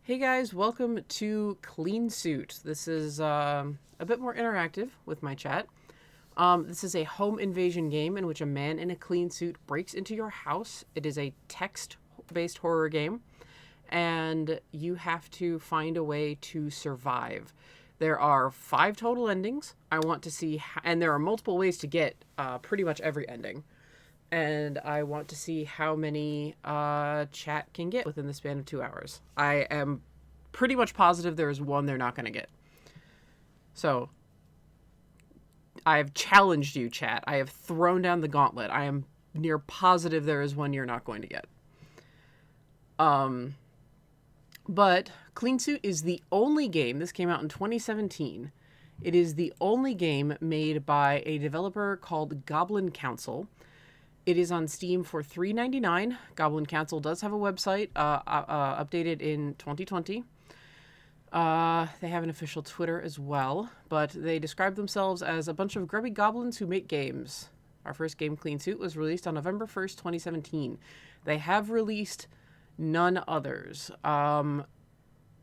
Hey guys, welcome to CleanSuit. This is a bit more interactive with my chat. This is a home invasion game in which a man in a clean suit breaks into your house. It is a text-based horror game, and you have to find a way to survive. There are 5 total endings. I want to see, and there are multiple ways to get pretty much every ending. And I want to see how many chat can get within the span of 2 hours. I am pretty much positive there is one they're not going to get. So, I have challenged you, chat. I have thrown down the gauntlet. I am near positive there is one you're not going to get. But CleanSuit is the only game, this came out in 2017. It is the only game made by a developer called Goblin Council. It is on Steam for $3.99. Goblin Council does have a website, updated in 2020. They have an official Twitter as well, but they describe themselves as a bunch of grubby goblins who make games. Our first game, CleanSuit, was released on November 1st, 2017. They have released none others.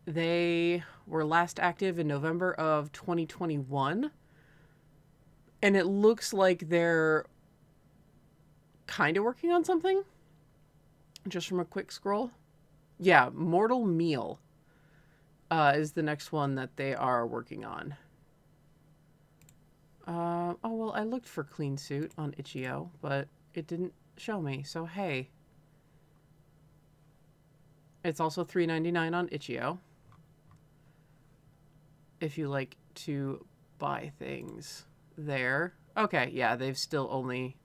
They were last active in November of 2021, and it looks like they're kind of working on something, just from a quick scroll. Yeah, Mortal Meal is the next one that they are working on. Oh, well, I looked for CleanSuit on itch.io, but it didn't show me, so hey. It's also $3.99 on itch.io if you like to buy things there. Okay, yeah, they've still only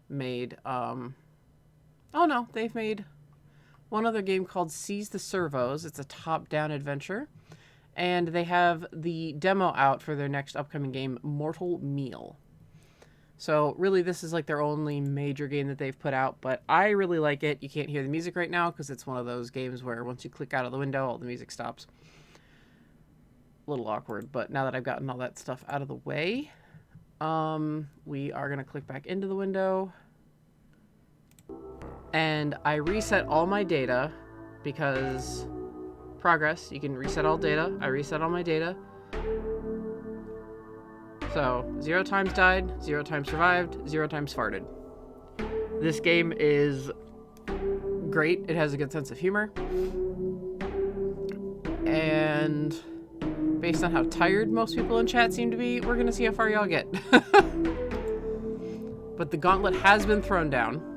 made they've made one other game called Seize the Servos. It's a top-down adventure, and they have the demo out for their next upcoming game, Mortal Meal. So really this is like their only major game that they've put out, but I really like it. You can't hear the music right now because it's one of those games where once you click out of the window all the music stops. A little awkward, but now that I've gotten all that stuff out of the way, we are going to click back into the window. And I reset all my data because progress, you can reset all data. I reset all my data. So 0 times died, 0 times survived, 0 times farted. This game is great. It has a good sense of humor. And based on how tired most people in chat seem to be, we're going to see how far y'all get. But the gauntlet has been thrown down.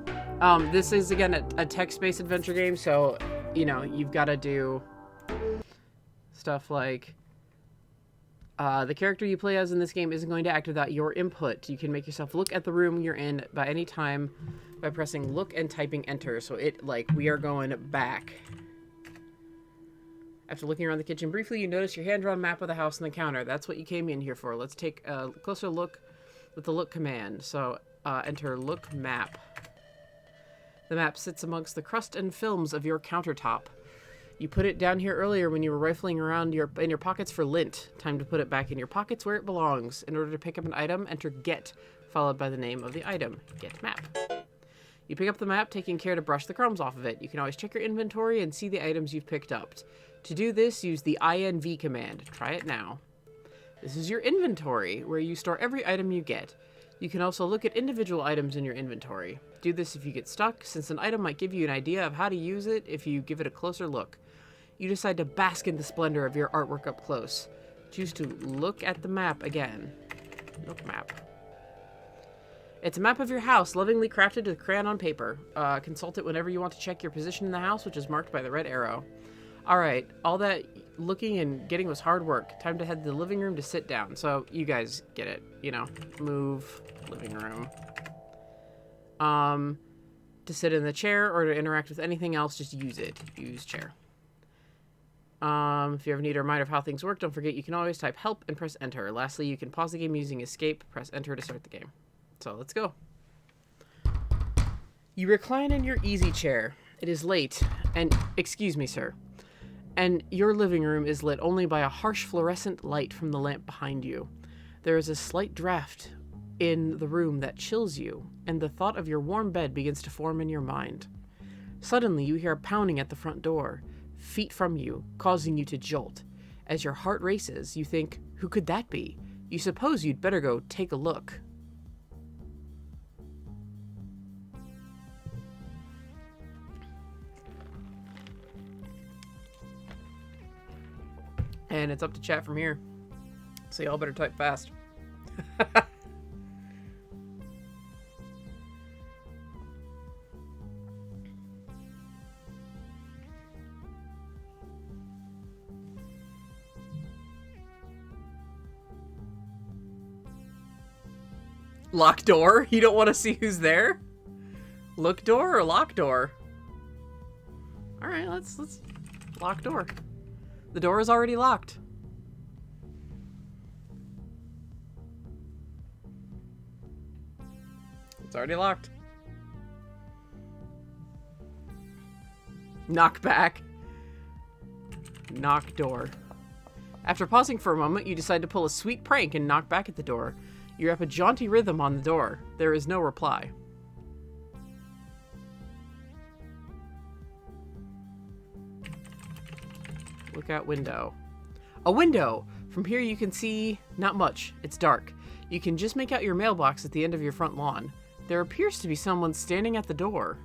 This is, again, a text-based adventure game, so, you know, you've got to do stuff like, the character you play as in this game isn't going to act without your input. You can make yourself look at the room you're in by any time by pressing look and typing enter. So we are going back. After looking around the kitchen briefly, you notice your hand-drawn map of the house on the counter. That's what you came in here for. Let's take a closer look with the look command. So, enter look map. The map sits amongst the crust and films of your countertop. You put it down here earlier when you were rifling around in your pockets for lint. Time to put it back in your pockets where it belongs. In order to pick up an item, enter get, followed by the name of the item. Get map. You pick up the map, taking care to brush the crumbs off of it. You can always check your inventory and see the items you've picked up. To do this, use the INV command. Try it now. This is your inventory, where you store every item you get. You can also look at individual items in your inventory. Do this if you get stuck, since an item might give you an idea of how to use it if you give it a closer look. You decide to bask in the splendor of your artwork up close. Choose to look at the map again. Look map. It's a map of your house, lovingly crafted with crayon on paper. Consult it whenever you want to check your position in the house, which is marked by the red arrow. Alright, all that looking and getting was hard work. Time to head to the living room to sit down. So, you guys get it. You know, move, living room. To sit in the chair or to interact with anything else, just use it. Use chair. If you ever need a reminder of how things work, don't forget you can always type help and press enter. Lastly, you can pause the game using escape, press enter to start the game. So, let's go. You recline in your easy chair. It is late, and, excuse me, sir. And your living room is lit only by a harsh fluorescent light from the lamp behind you. There is a slight draft in the room that chills you, and the thought of your warm bed begins to form in your mind. Suddenly, you hear a pounding at the front door. feet from you, causing you to jolt. As your heart races, you think, who could that be? You suppose you'd better go take a look. And it's up to chat from here. So y'all better type fast. Lock door? You don't want to see who's there? Look door or lock door? Alright, let's lock door. The door is already locked. It's already locked. Knock back. Knock door. After pausing for a moment, you decide to pull a sweet prank and knock back at the door. You rap a jaunty rhythm on the door. There is no reply. Look out window. A window! From here you can see not much. It's dark. You can just make out your mailbox at the end of your front lawn. There appears to be someone standing at the door.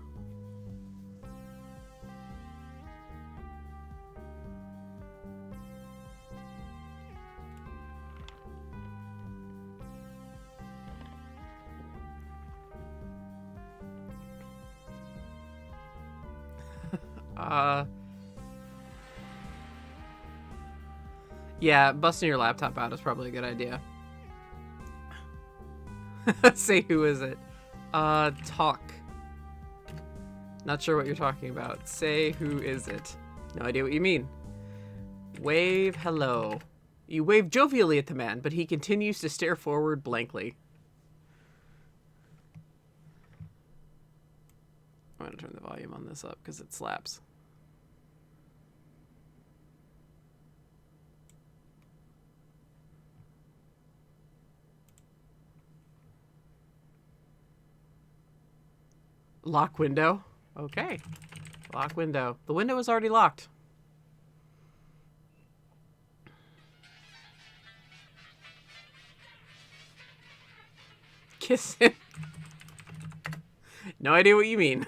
Yeah, busting your laptop out is probably a good idea. Say who is it? Talk. Not sure what you're talking about. Say who is it? No idea what you mean. Wave hello. You wave jovially at the man, but he continues to stare forward blankly. I'm gonna turn the volume on this up because it slaps. Lock window. Okay. Lock window. The window is already locked. Kiss him. No idea what you mean.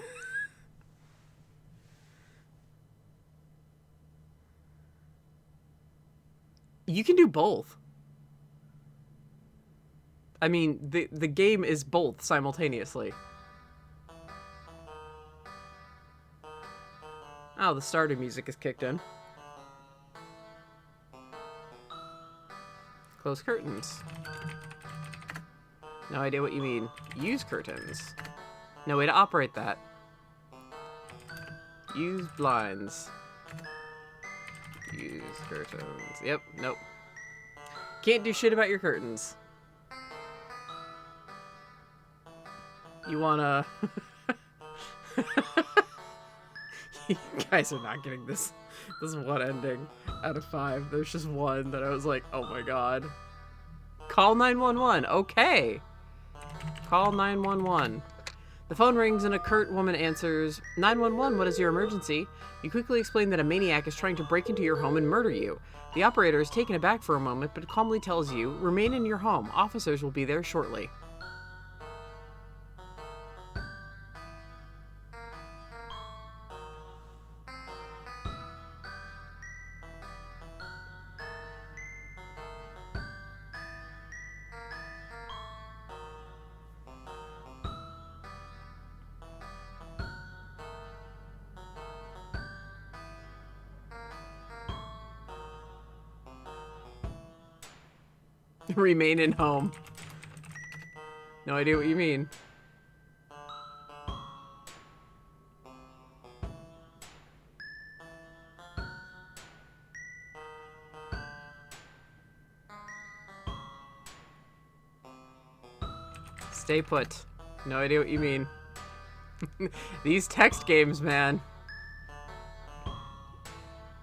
You can do both. I mean, the game is both simultaneously. Oh, the starter music is kicked in. Close curtains. No idea what you mean. Use curtains. No way to operate that. Use blinds. Use curtains. Yep, nope. Can't do shit about your curtains. You wanna... You guys are not getting this one ending out of 5. There's just one that I was like, oh my god. Call 911. Okay. Call 911. The phone rings and a curt woman answers, 911, what is your emergency? You quickly explain that a maniac is trying to break into your home and murder you. The operator is taken aback for a moment, but calmly tells you, remain in your home. Officers will be there shortly. Remain in home. No idea what you mean. Stay put. No idea what you mean. These text games, man.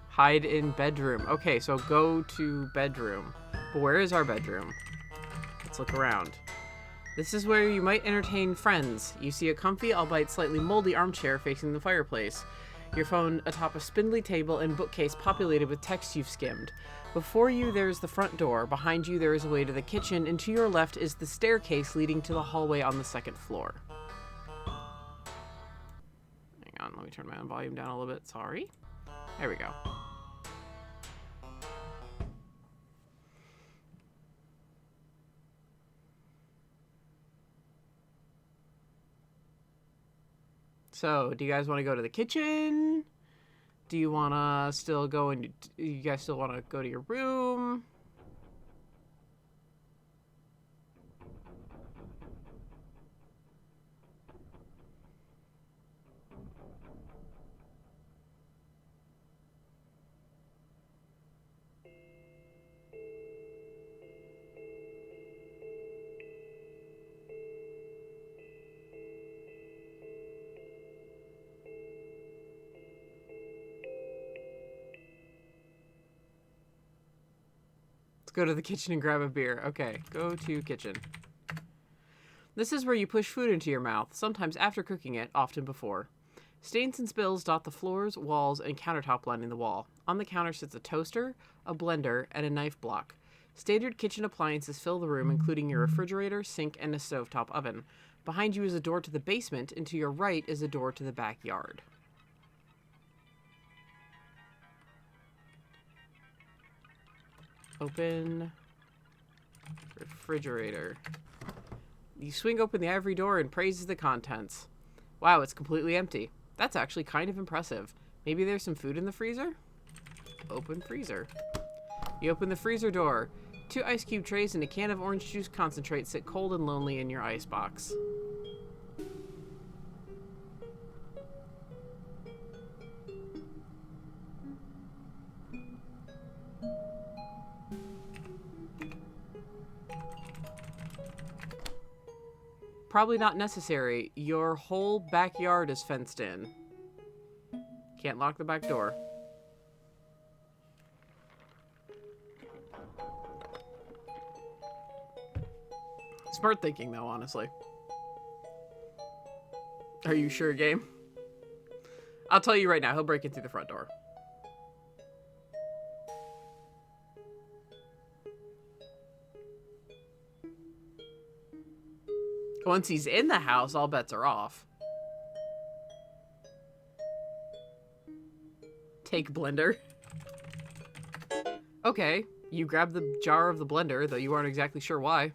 Hide in bedroom. Okay, so go to bedroom. But where is our bedroom? Let's look around. This is where you might entertain friends. You see a comfy, albeit slightly moldy armchair facing the fireplace. Your phone atop a spindly table and bookcase populated with text you've skimmed. Before you, there's the front door. Behind you, there is a way to the kitchen, and to your left is the staircase leading to the hallway on the second floor. Hang on, let me turn my own volume down a little bit. Sorry. There we go. So, do you guys want to go to the kitchen? Do you want to still go and... You guys still want to go to your room? Go to the kitchen and grab a beer. Okay, go to kitchen. This is where you push food into your mouth, sometimes after cooking it, often before. Stains and spills dot the floors, walls, and countertop lining the wall. On the counter sits a toaster, a blender, and a knife block. Standard kitchen appliances fill the room, including your refrigerator, sink, and a stovetop oven. Behind you is a door to the basement, and to your right is a door to the backyard. Open refrigerator. You swing open the ivory door and praises the contents. Wow, it's completely empty. That's actually kind of impressive. Maybe there's some food in the freezer? Open freezer. You open the freezer door. 2 ice cube trays and a can of orange juice concentrate sit cold and lonely in your ice box. Probably not necessary. Your whole backyard is fenced in. Can't lock the back door. Smart thinking, though, honestly. Are you sure, game? I'll tell you right now, he'll break in through the front door. Once he's in the house, all bets are off. Take blender. Okay, you grab the jar of the blender, though you aren't exactly sure why.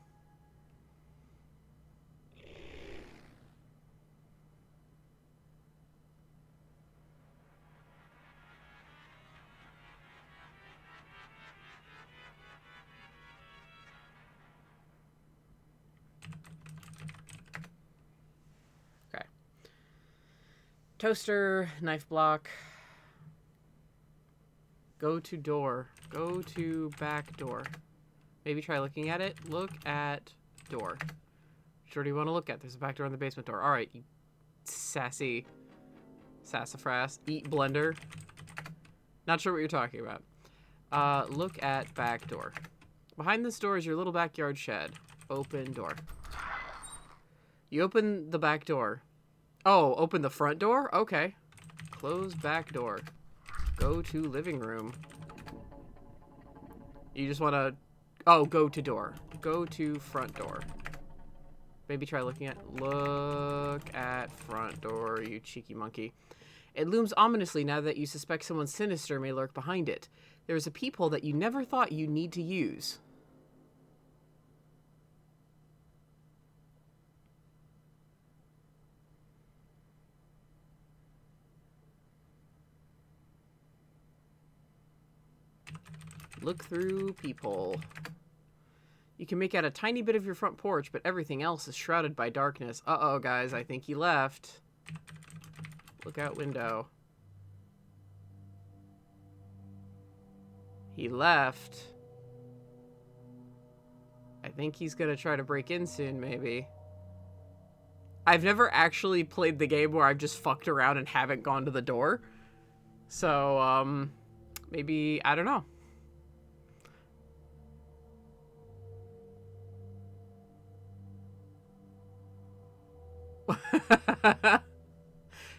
Toaster, knife block. Go to door. Go to back door. Maybe try looking at it. Look at door. Which door do you want to look at? There's a back door on the basement door. Alright, you sassy sassafras. Eat blender. Not sure what you're talking about. Look at back door. Behind this door is your little backyard shed. Open door. You open the back door. Oh, open the front door? Okay. Close back door. Go to living room. You just want to... Oh, go to door. Go to front door. Maybe try looking at... Look at front door, you cheeky monkey. It looms ominously now that you suspect someone sinister may lurk behind it. There's a peephole that you never thought you'd need to use. Look through peephole. You can make out a tiny bit of your front porch, but everything else is shrouded by darkness. Uh-oh, guys, I think he left. Look out window. He left. I think he's gonna try to break in soon, maybe. I've never actually played the game where I've just fucked around and haven't gone to the door. So, maybe, I don't know.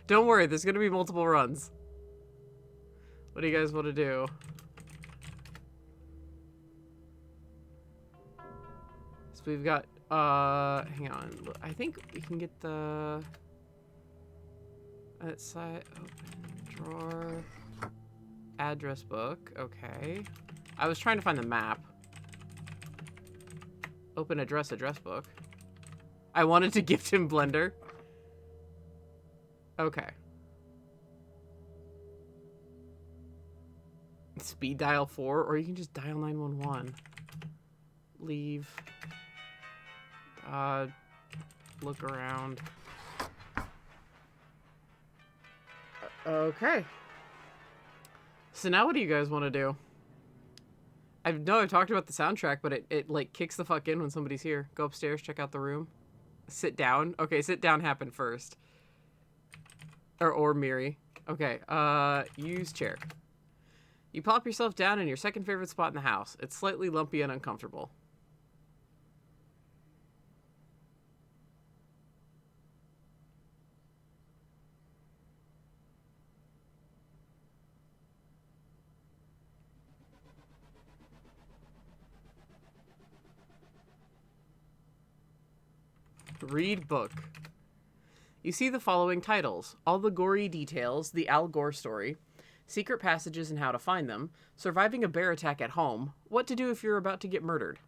Don't worry, there's gonna be multiple runs. What do you guys want to do? So we've got, hang on. I think we can get the... That side, open, drawer, address book. Okay. I was trying to find the map. Open address book. I wanted to gift him Blender. Okay. Speed dial 4, or you can just dial 911. Leave. Look around. Okay. So now what do you guys want to do? I know I've talked about the soundtrack, but it like kicks the fuck in when somebody's here. Go upstairs, check out the room. Sit down. Okay, sit down happened first. Or Miri. Okay, use chair. You plop yourself down in your second favorite spot in the house. It's slightly lumpy and uncomfortable. Read book. You see the following titles: All the Gory Details, The Al Gore Story, Secret Passages and How to Find Them, Surviving a Bear Attack at Home, What to Do if You're About to Get Murdered.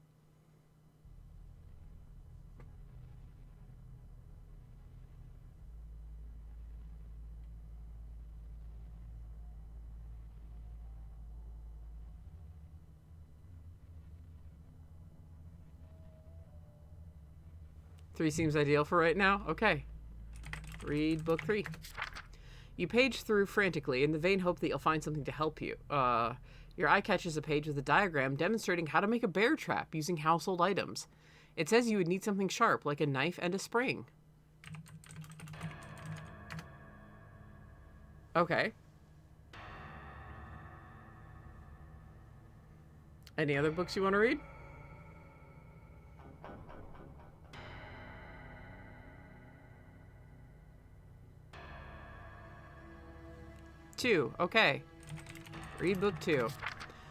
Three seems ideal for right now. Okay. Read book 3. You page through frantically in the vain hope that you'll find something to help you. Your eye catches a page with a diagram demonstrating how to make a bear trap using household items. It says you would need something sharp, like a knife and a spring. Okay. Any other books you want to read? Two. Okay. Read book 2.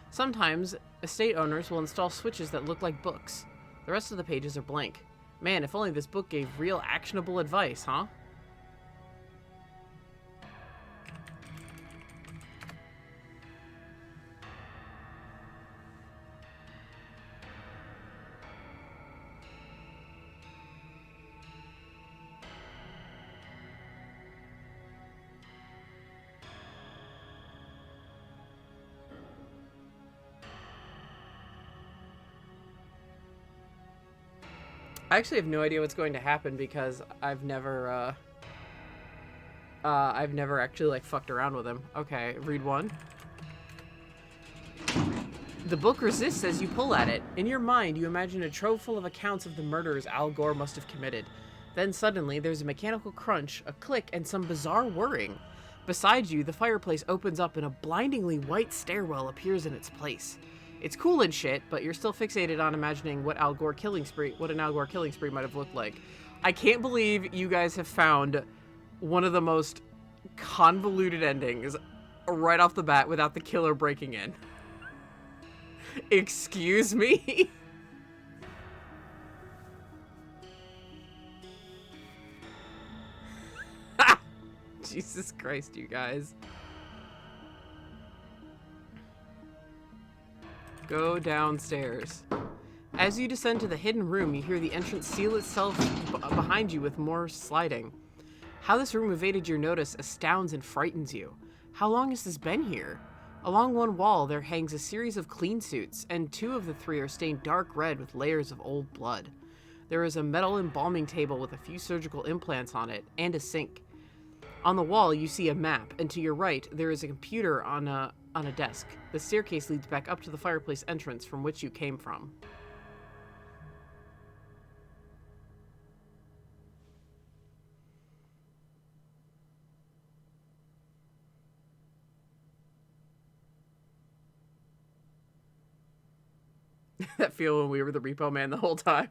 Sometimes, estate owners will install switches that look like books. The rest of the pages are blank. Man, if only this book gave real actionable advice, huh? I actually have no idea what's going to happen because I've never actually like fucked around with him. Okay, read 1. The book resists as you pull at it. In your mind, you imagine a trove full of accounts of the murders Al Gore must have committed. Then suddenly, there's a mechanical crunch, a click, and some bizarre whirring. Beside you, the fireplace opens up and a blindingly white stairwell appears in its place. It's cool and shit, but you're still fixated on imagining what an Al Gore killing spree might have looked like. I can't believe you guys have found one of the most convoluted endings right off the bat without the killer breaking in. Excuse me? Jesus Christ, you guys. Go downstairs. As you descend to the hidden room, you hear the entrance seal itself behind you with more sliding. How this room evaded your notice astounds and frightens you. How long has this been here? Along one wall, there hangs a series of clean suits, and 2 of the 3 are stained dark red with layers of old blood. There is a metal embalming table with a few surgical implants on it, and a sink. On the wall, you see a map, and to your right, there is a computer on a desk. The staircase leads back up to the fireplace entrance from which you came from. That feel when we were the repo man the whole time.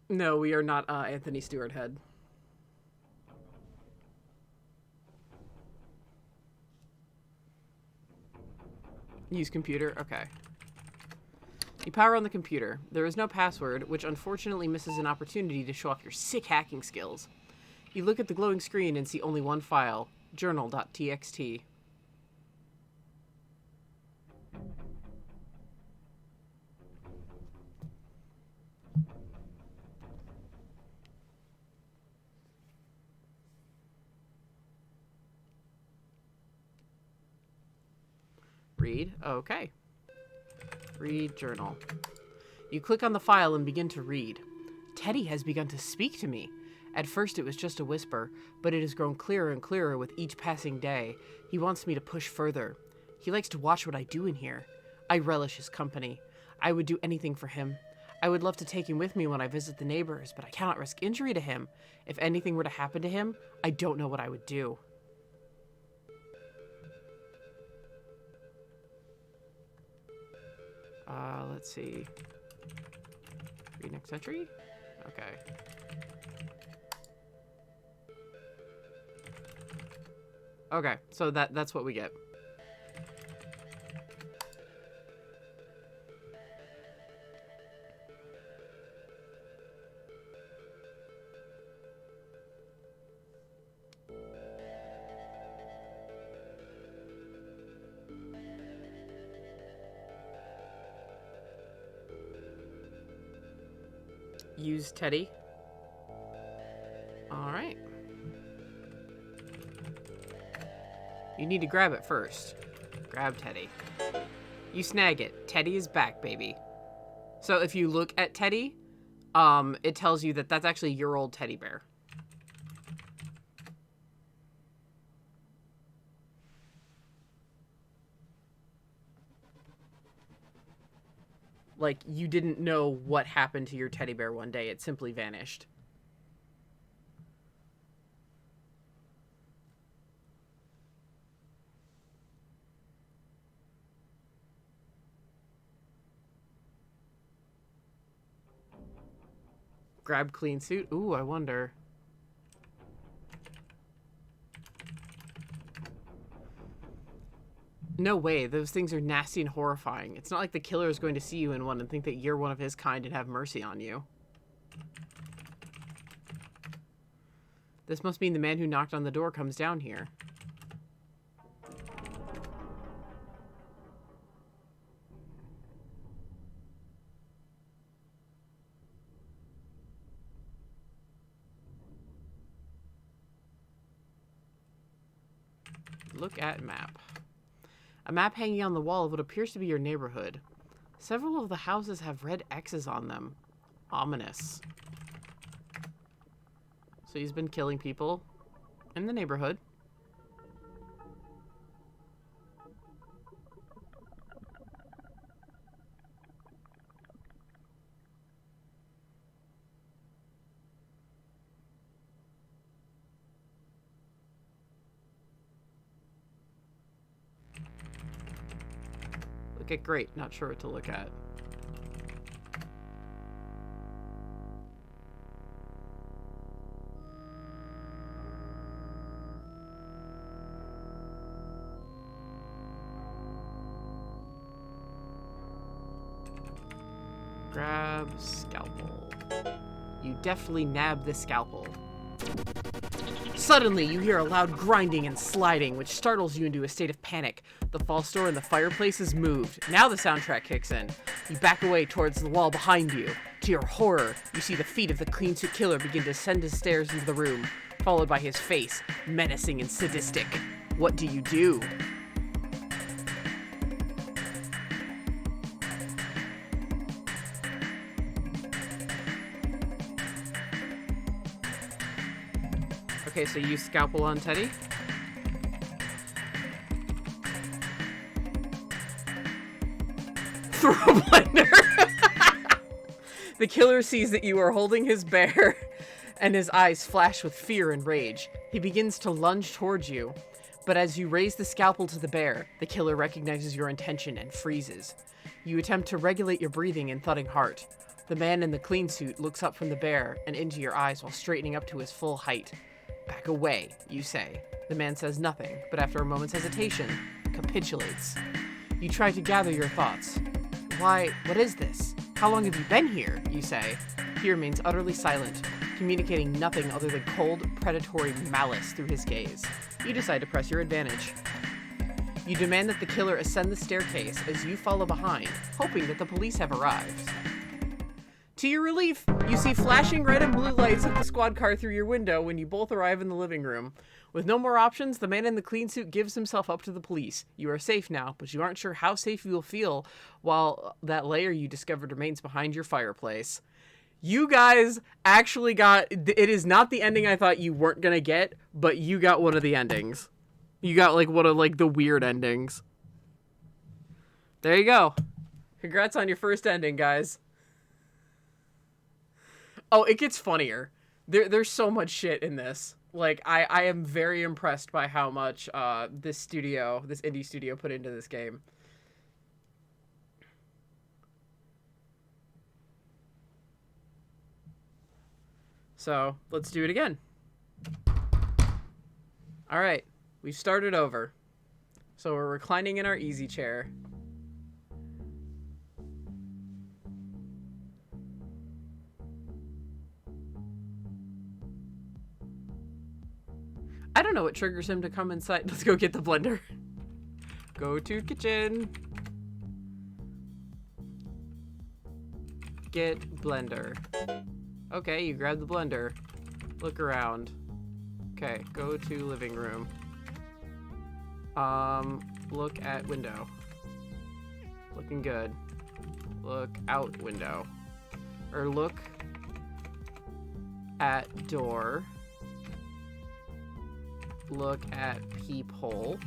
No, we are not Anthony Stewart Head. Use computer? Okay. You power on the computer. There is no password, which unfortunately misses an opportunity to show off your sick hacking skills. You look at the glowing screen and see only one file, journal.txt. Read. Okay. Read journal. You click on the file and begin to read. Teddy has begun to speak to me. At first it was just a whisper, but it has grown clearer and clearer with each passing day. He wants me to push further. He likes to watch what I do in here. I relish his company. I would do anything for him. I would love to take him with me when I visit the neighbors, but I cannot risk injury to him. If anything were to happen to him, I don't know what I would do. Let's see. Read next entry? Okay. Okay, so that's what we get. Use Teddy. Alright. You need to grab it first. Grab Teddy. You snag it. Teddy is back, baby. So if you look at Teddy, it tells you that that's actually your old teddy bear. Like, you didn't know what happened to your teddy bear one day. It simply vanished. Grab clean suit. Ooh, I wonder. No way. Those things are nasty and horrifying. It's not like the killer is going to see you in one and think that you're one of his kind and have mercy on you. This must mean the man who knocked on the door comes down here. Look at map. A map hanging on the wall of what appears to be your neighborhood. Several of the houses have red X's on them. Ominous. So he's been killing people in the neighborhood. Look at great, not sure what to look at. Grab scalpel. You deftly nab the scalpel. Suddenly, you hear a loud grinding and sliding, which startles you into a state of panic. The false door in the fireplace is moved. Now the soundtrack kicks in. You back away towards the wall behind you. To your horror, you see the feet of the clean suit killer begin to ascend his stairs into the room, followed by his face, menacing and sadistic. What do you do? Okay, so you scalpel on Teddy. Throw a blender. The killer sees that you are holding his bear, and his eyes flash with fear and rage. He begins to lunge towards you, but as you raise the scalpel to the bear, the killer recognizes your intention and freezes. You attempt to regulate your breathing and thudding heart. The man in the clean suit looks up from the bear and into your eyes while straightening up to his full height. Back away, you say. The man says nothing, but after a moment's hesitation, capitulates. You try to gather your thoughts. Why, what is this? How long have you been here? You say. He remains utterly silent, communicating nothing other than cold, predatory malice through his gaze. You decide to press your advantage. You demand that the killer ascend the staircase as you follow behind, hoping that the police have arrived. To your relief, you see flashing red and blue lights of the squad car through your window when you both arrive in the living room. With no more options, the man in the clean suit gives himself up to the police. You are safe now, but you aren't sure how safe you will feel while that layer you discovered remains behind your fireplace. You guys actually got... It is not the ending I thought you weren't gonna get, but you got one of the endings. You got, like, one of, like, the weird endings. There you go. Congrats on your first ending, guys. Oh, it gets funnier. There's so much shit in this. Like, I am very impressed by how much this indie studio put into this game. So, let's do it again. Alright, we've started over. So we're reclining in our easy chair. I don't know what triggers him to come inside. Let's go get the blender. Go to kitchen. Get blender. Okay, you grab the blender. Look around. Okay, go to living room. Look at window. Looking good. Look out window. Or look at door. Look at peephole.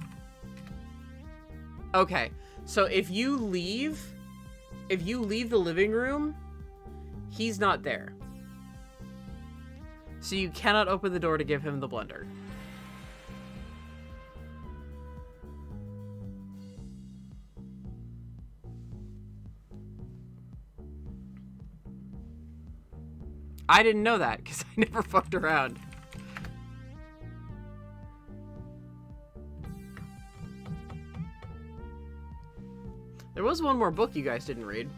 Okay, so if you leave the living room, he's not there. So you cannot open the door to give him the blender. I didn't know that because I never fucked around. There was one more book you guys didn't read.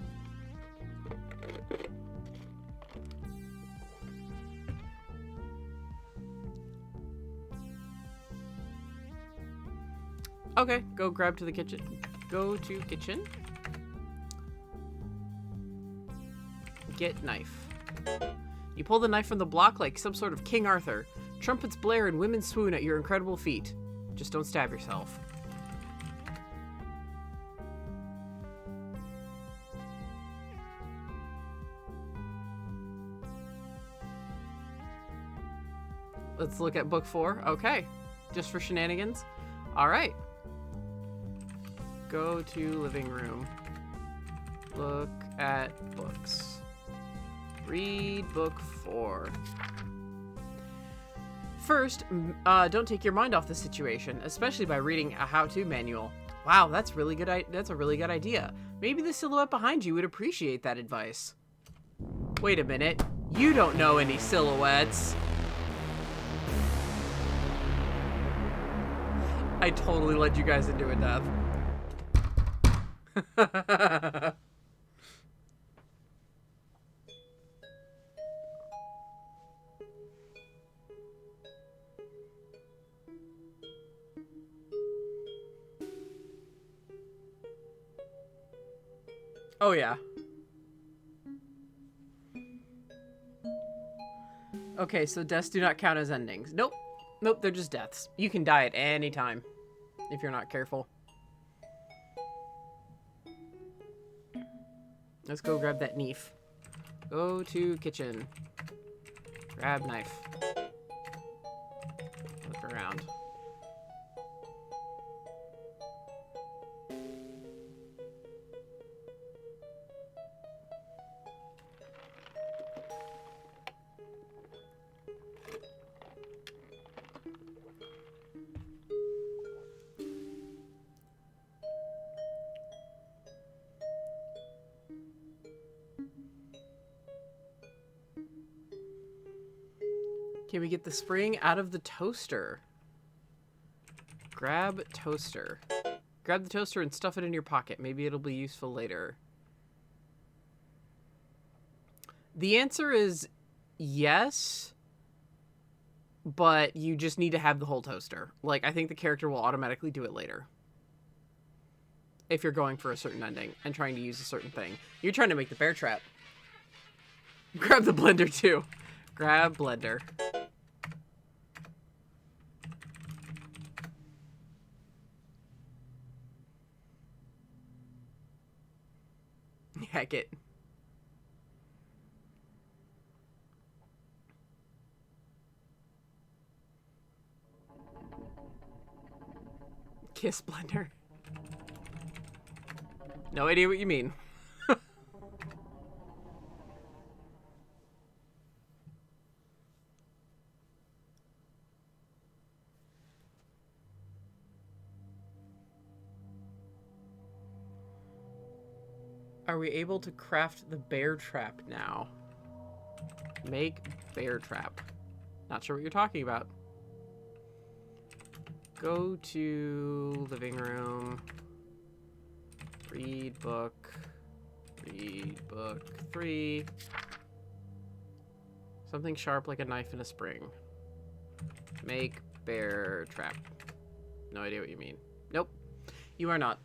Okay, go grab to the kitchen. Go to kitchen. Get knife. You pull the knife from the block like some sort of King Arthur. Trumpets blare and women swoon at your incredible feat. Just don't stab yourself. Let's look at book 4. Okay. Just for shenanigans. Alright. Go to living room. Look at books. Read book 4. First, don't take your mind off the situation, especially by reading a how-to manual. Wow, that's really good. That's a really good idea. Maybe the silhouette behind you would appreciate that advice. Wait a minute. You don't know any silhouettes. I totally led you guys into a death. Oh yeah. Okay, so deaths do not count as endings. Nope. Nope, they're just deaths. You can die at any time if you're not careful. Let's go grab that knife. Go to kitchen. Grab knife. Look around. Can we get the spring out of the toaster? Grab toaster. Grab the toaster and stuff it in your pocket. Maybe it'll be useful later. The answer is yes, but you just need to have the whole toaster. Like, I think the character will automatically do it later. If you're going for a certain ending and trying to use a certain thing. You're trying to make the bear trap. Grab the blender, too. Grab blender. Heck it. Kiss blender. No idea what you mean. Are we able to craft the bear trap now? Make bear trap. Not sure what you're talking about. Go to living room. Read book. Read book 3. Something sharp like a knife and a spring. Make bear trap. No idea what you mean. Nope. You are not.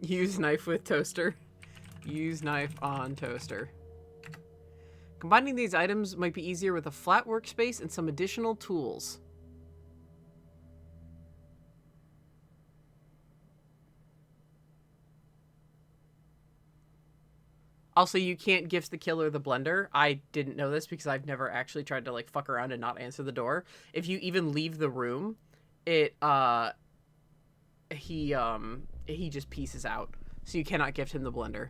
Use knife with toaster. Use knife on toaster. Combining these items might be easier with a flat workspace and some additional tools. Also, you can't gift the killer the blender. I didn't know this because I've never actually tried to like fuck around and not answer the door. If you even leave the room, it he just pieces out. So you cannot gift him the blender.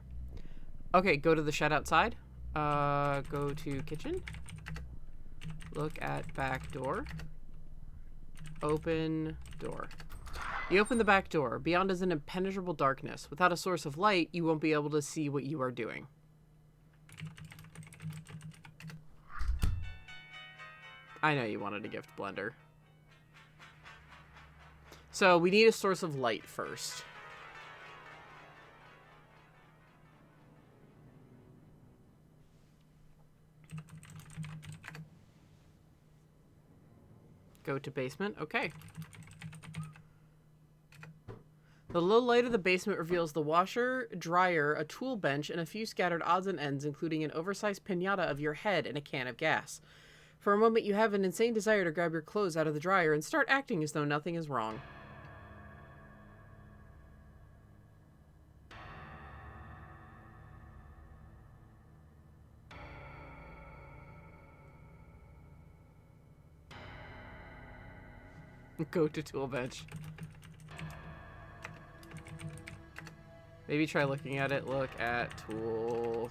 Okay, go to the shed outside. Go to kitchen. Look at back door. Open door. You open the back door. Beyond is an impenetrable darkness. Without a source of light, you won't be able to see what you are doing. I know you wanted a gift blender. So we need a source of light first. Go to basement. Okay. The low light of the basement reveals the washer, dryer, a tool bench, and a few scattered odds and ends, including an oversized piñata of your head and a can of gas. For a moment, you have an insane desire to grab your clothes out of the dryer and start acting as though nothing is wrong. Go to tool bench. Maybe try looking at it. Look at tool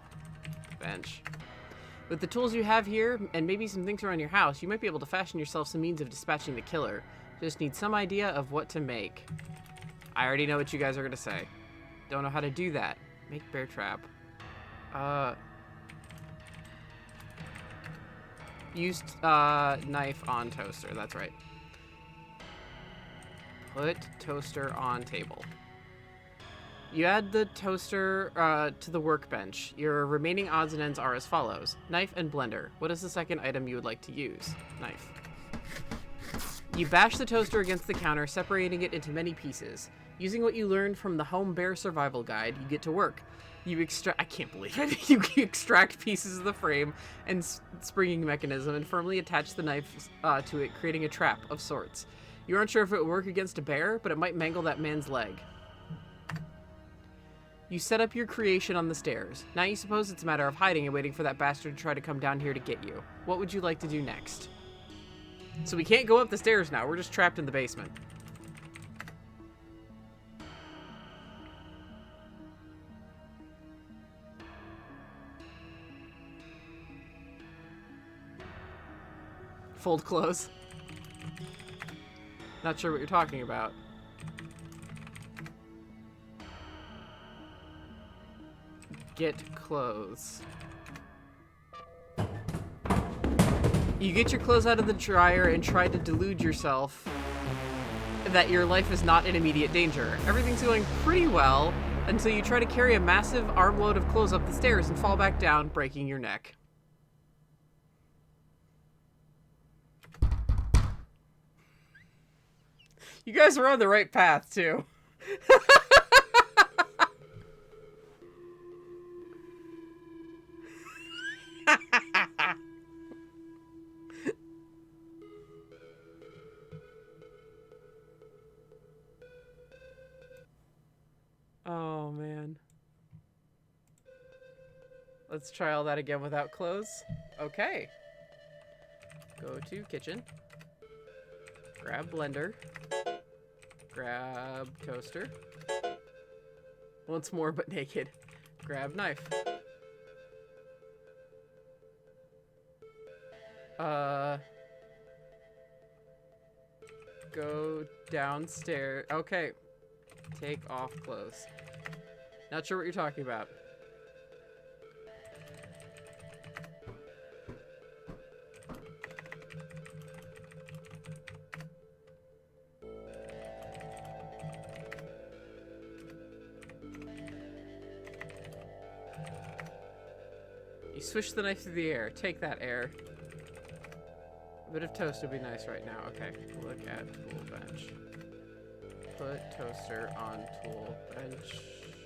bench. With the tools you have here, and maybe some things around your house, you might be able to fashion yourself some means of dispatching the killer. Just need some idea of what to make. I already know what you guys are going to say. Don't know how to do that. Make bear trap. Used knife on toaster. That's right. Put toaster on table. You add the toaster to the workbench. Your remaining odds and ends are as follows. Knife and blender. What is the second item you would like to use? Knife. You bash the toaster against the counter, separating it into many pieces. Using what you learned from the Home Bear Survival Guide, you get to work. You extract... I can't believe it. You extract pieces of the frame and springing mechanism and firmly attach the knife to it, creating a trap of sorts. You aren't sure if it would work against a bear, but it might mangle that man's leg. You set up your creation on the stairs. Now you suppose it's a matter of hiding and waiting for that bastard to try to come down here to get you. What would you like to do next? So we can't go up the stairs now. We're just trapped in the basement. Fold clothes. Not sure what you're talking about. Get clothes. You get your clothes out of the dryer and try to delude yourself that your life is not in immediate danger. Everything's going pretty well until you try to carry a massive armload of clothes up the stairs and fall back down, breaking your neck. You guys are on the right path, too. Oh, man. Let's try all that again without clothes. Okay. Go to kitchen. Grab blender. Grab toaster. Once more, but naked. Grab knife. Go downstairs. Okay. Take off clothes. Not sure what you're talking about. You swish the knife through the air. Take that air. A bit of toast would be nice right now. Okay, look at tool bench. Put toaster on tool bench.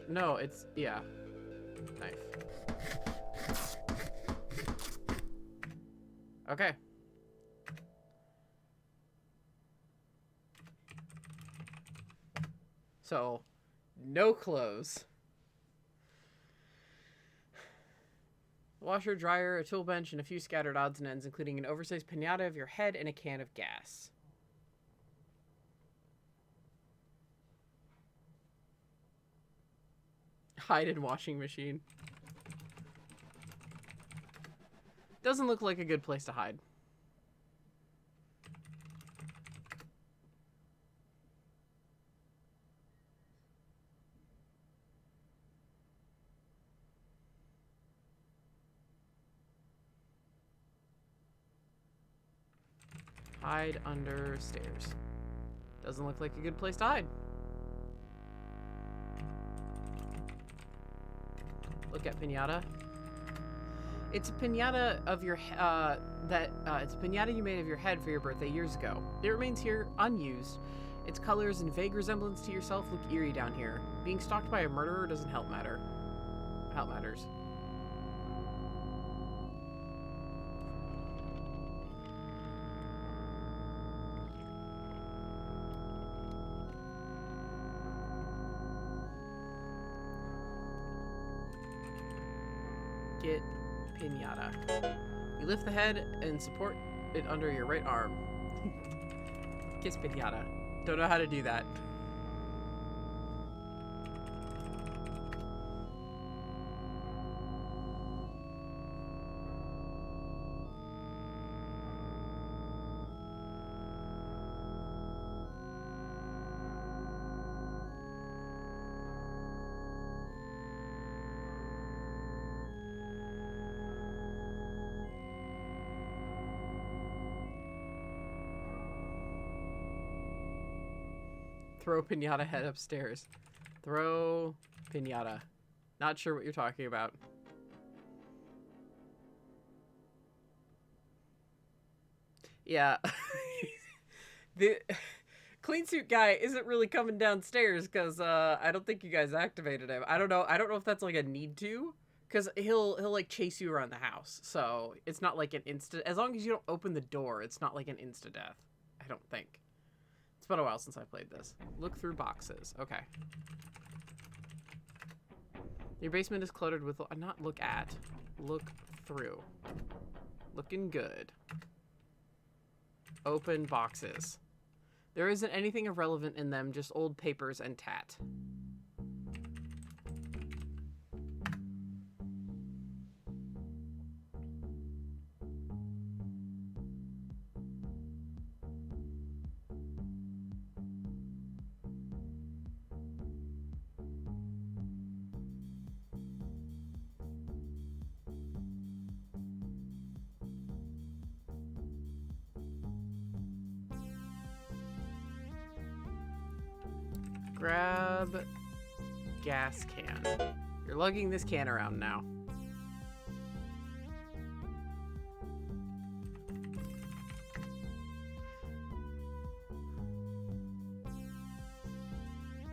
No, it's, yeah. Knife. Okay. So, no clothes. Washer, dryer, a tool bench, and a few scattered odds and ends, including an oversized piñata of your head and a can of gas. Hide in washing machine. Doesn't look like a good place to hide. Hide under stairs. Doesn't look like a good place to hide. Look at piñata. It's a piñata of your it's a piñata you made of your head for your birthday years ago. It remains here unused. Its colors and vague resemblance to yourself look eerie down here. Being stalked by a murderer doesn't help matter. Help matters. Get piñata. You lift the head and support it under your right arm. Kiss piñata. Don't know how to do that. Throw piñata head upstairs. Throw piñata. Not sure what you're talking about. Yeah. The CLEANSUIT guy isn't really coming downstairs because I don't think you guys activated him. I don't know if that's like a need to, because he'll like chase you around the house. So it's not like an insta. As long as you don't open the door, it's not like an insta death. I don't think. It's been a while since I played this. Look through boxes. Okay. Your basement is cluttered with... Not look at. Look through. Looking good. Open boxes. There isn't anything of relevant in them, just old papers and tat. grab gas can. You're lugging this can around now.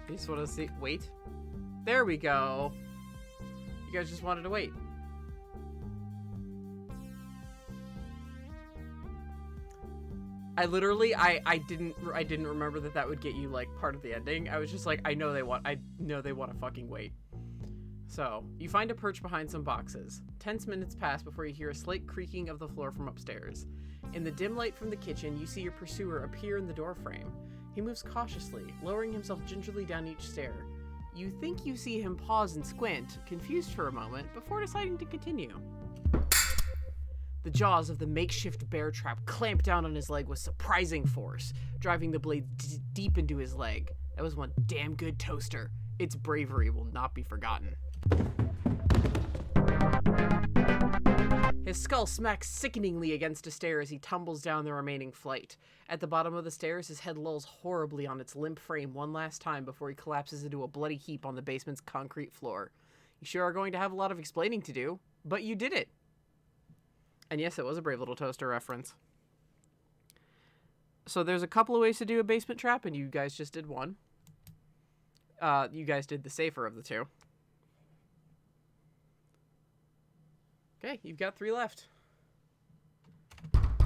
You just want to see. Wait. There we go. You guys just wanted to wait. I literally, I didn't remember that would get you like part of the ending. I was just like, I know they want to fucking wait. So you find a perch behind some boxes. Tense minutes pass before you hear a slight creaking of the floor from upstairs. In the dim light from the kitchen, you see your pursuer appear in the doorframe. He moves cautiously, lowering himself gingerly down each stair. You think you see him pause and squint, confused for a moment, before deciding to continue. The jaws of the makeshift bear trap clamp down on his leg with surprising force, driving the blade deep into his leg. That was one damn good toaster. Its bravery will not be forgotten. His skull smacks sickeningly against a stair as he tumbles down the remaining flight. At the bottom of the stairs, his head lolls horribly on its limp frame one last time before he collapses into a bloody heap on the basement's concrete floor. You sure are going to have a lot of explaining to do, but you did it. And yes, it was a Brave Little Toaster reference. So there's a couple of ways to do a basement trap, and you guys just did one. You guys did the safer of the two. Okay, you've got 3 left.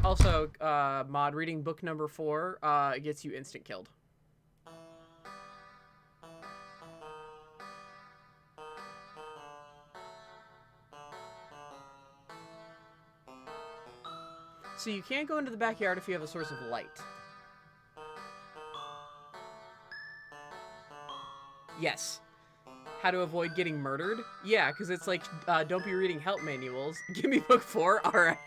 Also, mod reading book number 4 gets you instant killed. So you can't go into the backyard if you have a source of light. Yes. How to avoid getting murdered? Yeah, because it's like, don't be reading help manuals. Give me book 4? Alright.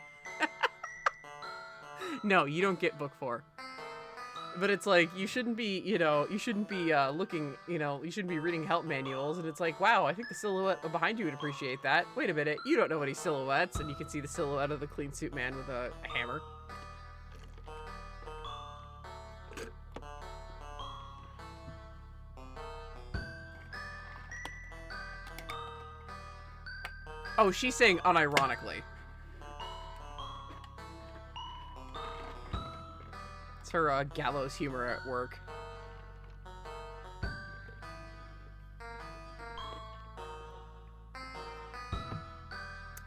No, you don't get book 4. But it's like, you shouldn't be, looking, you shouldn't be reading help manuals. And it's like, wow, I think the silhouette behind you would appreciate that. Wait a minute, you don't know any silhouettes. And you can see the silhouette of the clean suit man with a hammer. Oh, she's saying unironically. It's her gallows humor at work.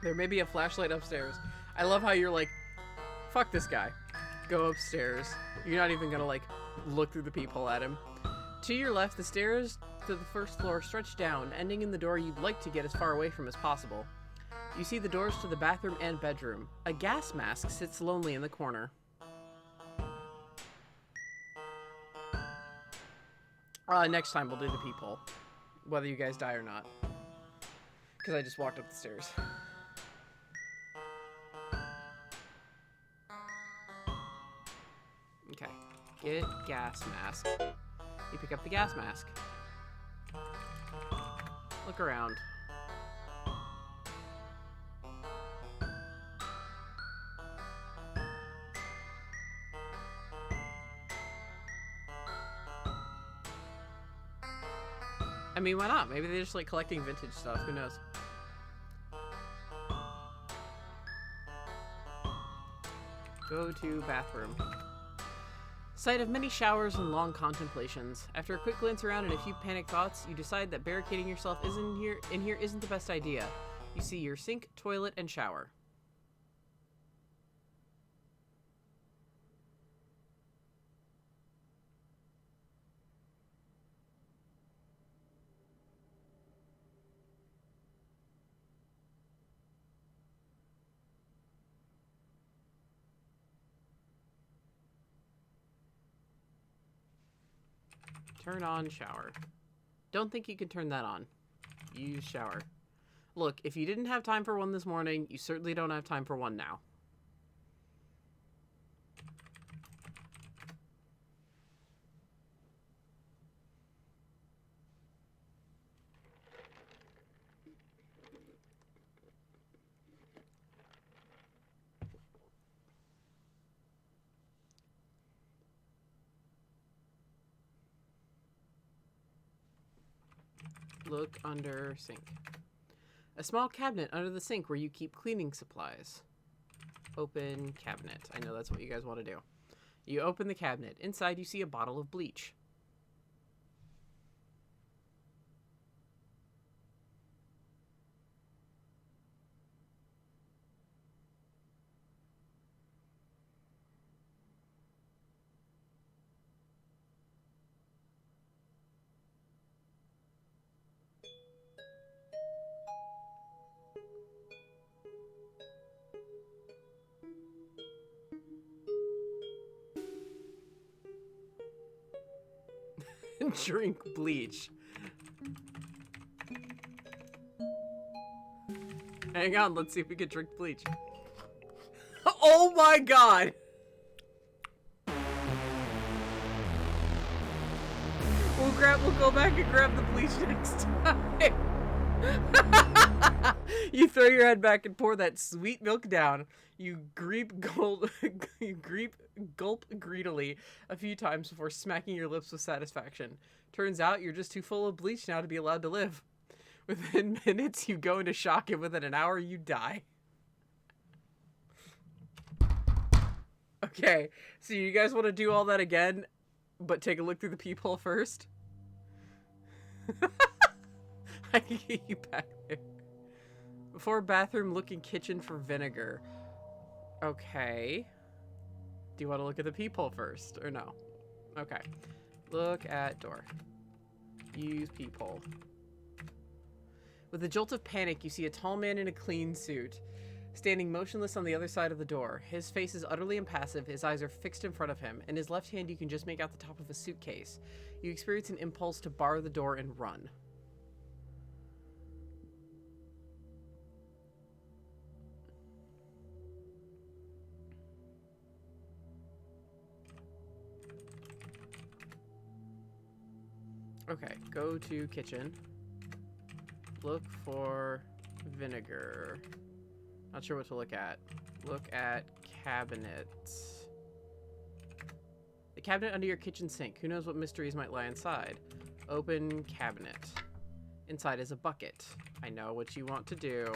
There may be a flashlight upstairs. I love how you're like, fuck this guy. Go upstairs. You're not even gonna like look through the peephole at him. To your left, the stairs to the first floor stretch down, ending in the door you'd like to get as far away from as possible. You see the doors to the bathroom and bedroom. A gas mask sits lonely in the corner. Next time we'll do the peephole. Whether you guys die or not. Because I just walked up the stairs. Okay. Get gas mask. You pick up the gas mask. Look around. I mean, why not? Maybe they're just like collecting vintage stuff. Who knows? Go to bathroom. Sight of many showers and long contemplations. After a quick glance around and a few panic thoughts, you decide that barricading yourself in here isn't the best idea. You see your sink, toilet, and shower. Turn on shower. Don't think you can turn that on. Use shower. Look, if you didn't have time for one this morning, you certainly don't have time for one now. Look under sink. A small cabinet under the sink where you keep cleaning supplies. Open cabinet. I know that's what you guys want to do. You open the cabinet. Inside you see a bottle of bleach. Drink bleach. Hang on, let's see if we can drink bleach. Oh my god! We'll go back and grab the bleach next time. You throw your head back and pour that sweet milk down. You gulp greedily a few times before smacking your lips with satisfaction. Turns out you're just too full of bleach now to be allowed to live. Within minutes, you go into shock, and within an hour, you die. Okay, so you guys want to do all that again, but take a look through the peephole first? I can get you back there. Before bathroom, look in kitchen for vinegar. Okay. Do you want to look at the peephole first, or no? Okay. Look at door. Use peephole. With a jolt of panic, you see a tall man in a clean suit, standing motionless on the other side of the door. His face is utterly impassive, his eyes are fixed in front of him. In his left hand, you can just make out the top of a suitcase. You experience an impulse to bar the door and run. Okay, go to kitchen. Look for vinegar. Not sure what to look at. Look at cabinet. The cabinet under your kitchen sink. Who knows what mysteries might lie inside? Open cabinet. Inside is a bucket. I know what you want to do.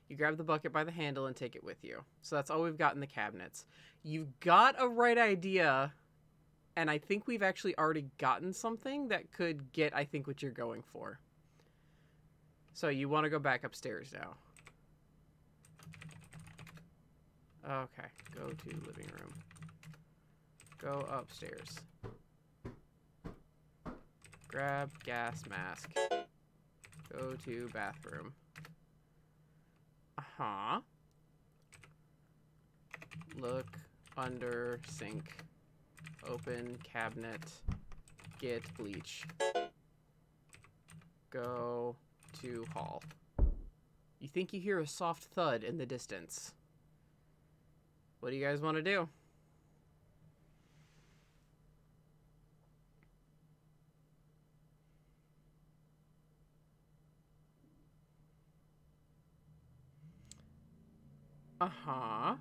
You grab the bucket by the handle and take it with you. So that's all we've got in the cabinets. You've got a right idea, and I think we've actually already gotten something that could get, I think, what you're going for. So you want to go back upstairs now. Okay, go to living room. Go upstairs. Grab gas mask. Go to bathroom. Uh-huh. Look under sink. Open cabinet. Get bleach. Go to hall. You think you hear a soft thud in the distance. What do you guys want to do? Uh-huh.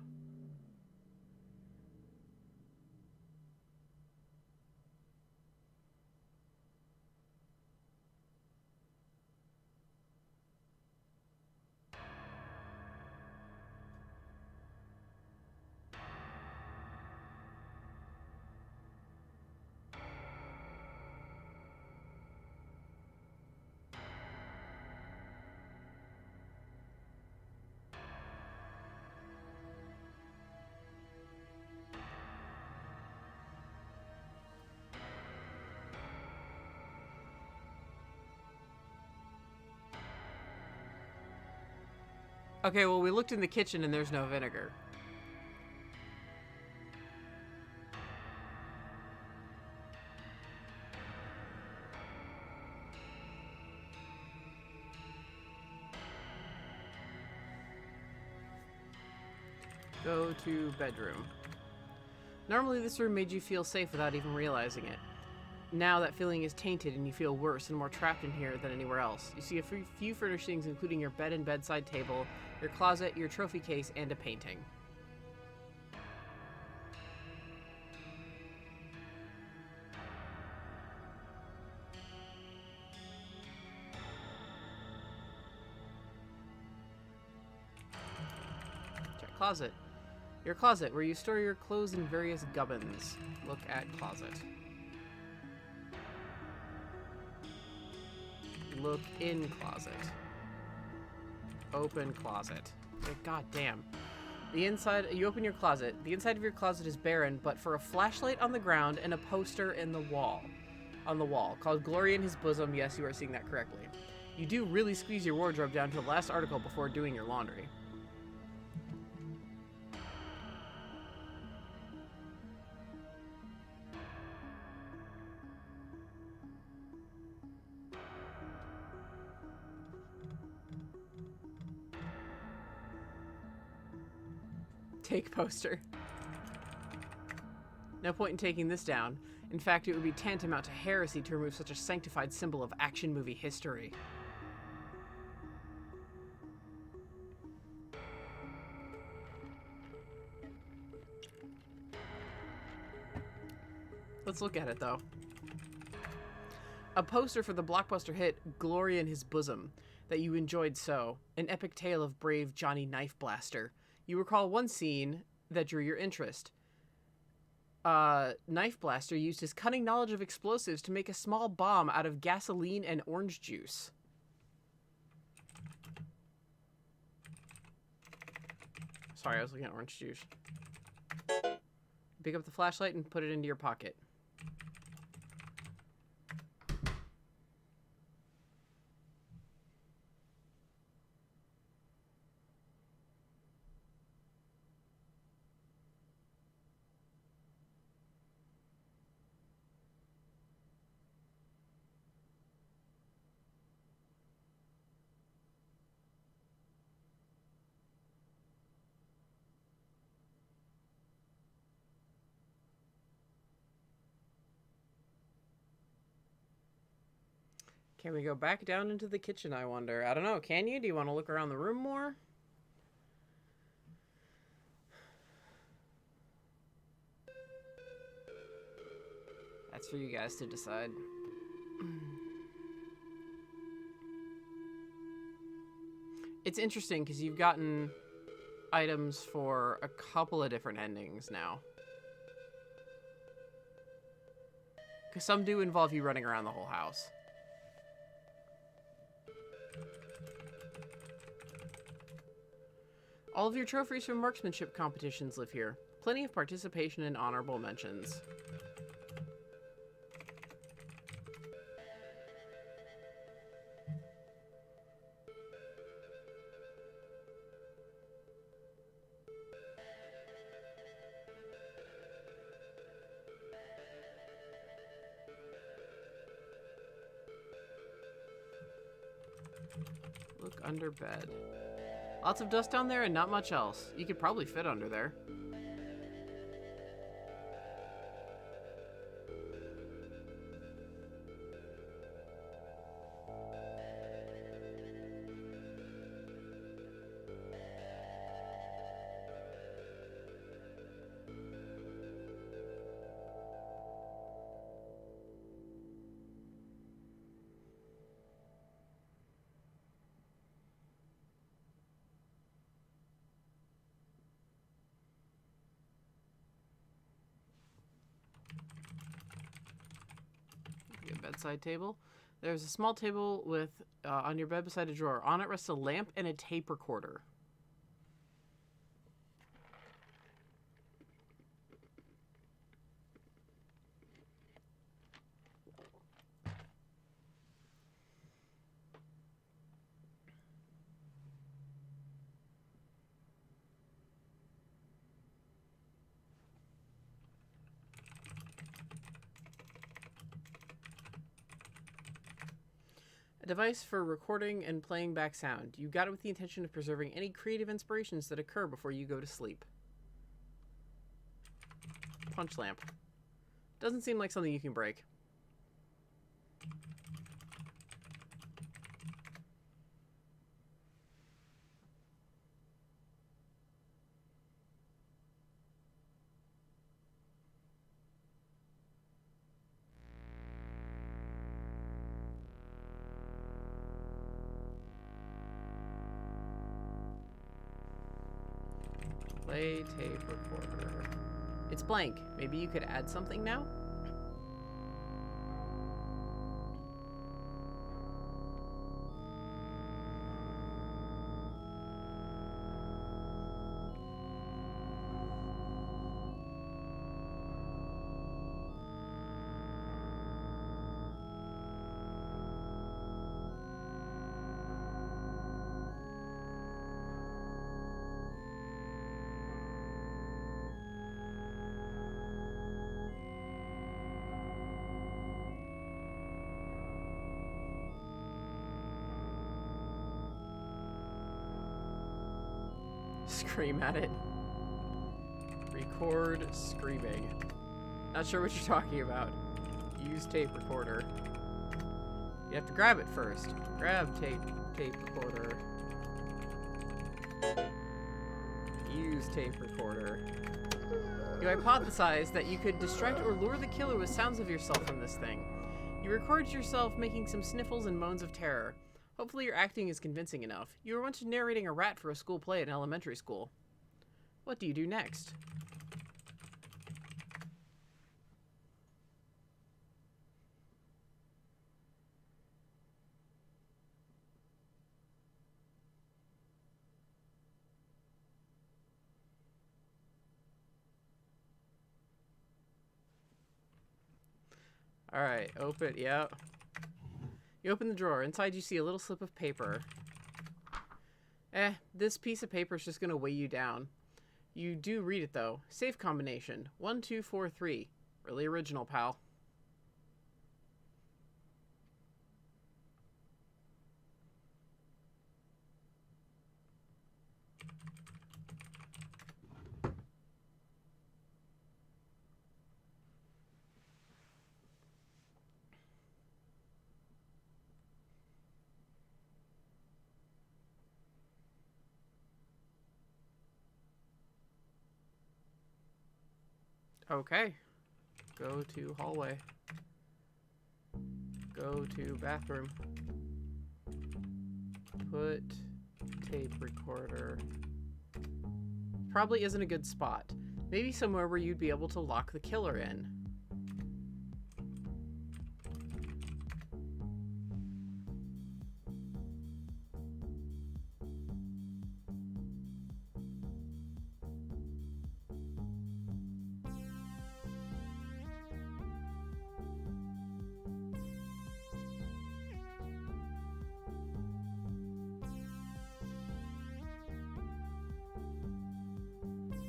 Okay, well, we looked in the kitchen and there's no vinegar. Go to bedroom. Normally this room made you feel safe without even realizing it. Now that feeling is tainted and you feel worse and more trapped in here than anywhere else. You see a few furnishings including your bed and bedside table, your closet, your trophy case, and a painting. closet. Your closet, where you store your clothes and various gubbins. Look at closet. Look in closet. Open closet. God damn. The inside, you open your closet. The inside of your closet is barren, but for a flashlight on the ground and a poster in the wall. On the wall, called Glory in His Bosom. Yes, you are seeing that correctly. You do really squeeze your wardrobe down to the last article before doing your laundry. Take poster. No point in taking this down. In fact, it would be tantamount to heresy to remove such a sanctified symbol of action movie history. Let's look at it, though. A poster for the blockbuster hit Glory in His Bosom that you enjoyed so. An epic tale of brave Johnny Knife Blaster. You recall one scene that drew your interest. Knife Blaster used his cunning knowledge of explosives to make a small bomb out of gasoline and orange juice. Sorry, I was looking at orange juice. Pick up the flashlight and put it into your pocket. Can we go back down into the kitchen, I wonder? I don't know. Can you? Do you want to look around the room more? That's for you guys to decide. It's interesting because you've gotten items for a couple of different endings now. Because some do involve you running around the whole house. All of your trophies from marksmanship competitions live here. Plenty of participation and honorable mentions. Look under bed. Lots of dust down there and not much else. You could probably fit under there. Bedside table. There's a small table with on your bed beside a drawer. On it rests a lamp and a tape recorder. A device for recording and playing back sound. You got it with the intention of preserving any creative inspirations that occur before you go to sleep. Punch lamp. Doesn't seem like something you can break. Play tape recorder. It's blank. Maybe you could add something now? Scream at it. Record screaming. Not sure what you're talking about. Use tape recorder. You have to grab it first. Grab tape recorder. Use tape recorder. You hypothesized that you could distract or lure the killer with sounds of yourself from this thing. You record yourself making some sniffles and moans of terror. Hopefully your acting is convincing enough. You were once narrating a rat for a school play in elementary school. What do you do next? Alright, open, yeah. You open the drawer. Inside you see a little slip of paper. This piece of paper is just going to weigh you down. You do read it, though. Safe combination. 1243. Really original, pal. Okay. Go to hallway. Go to bathroom. Put tape recorder. Probably isn't a good spot. Maybe somewhere where you'd be able to lock the killer in.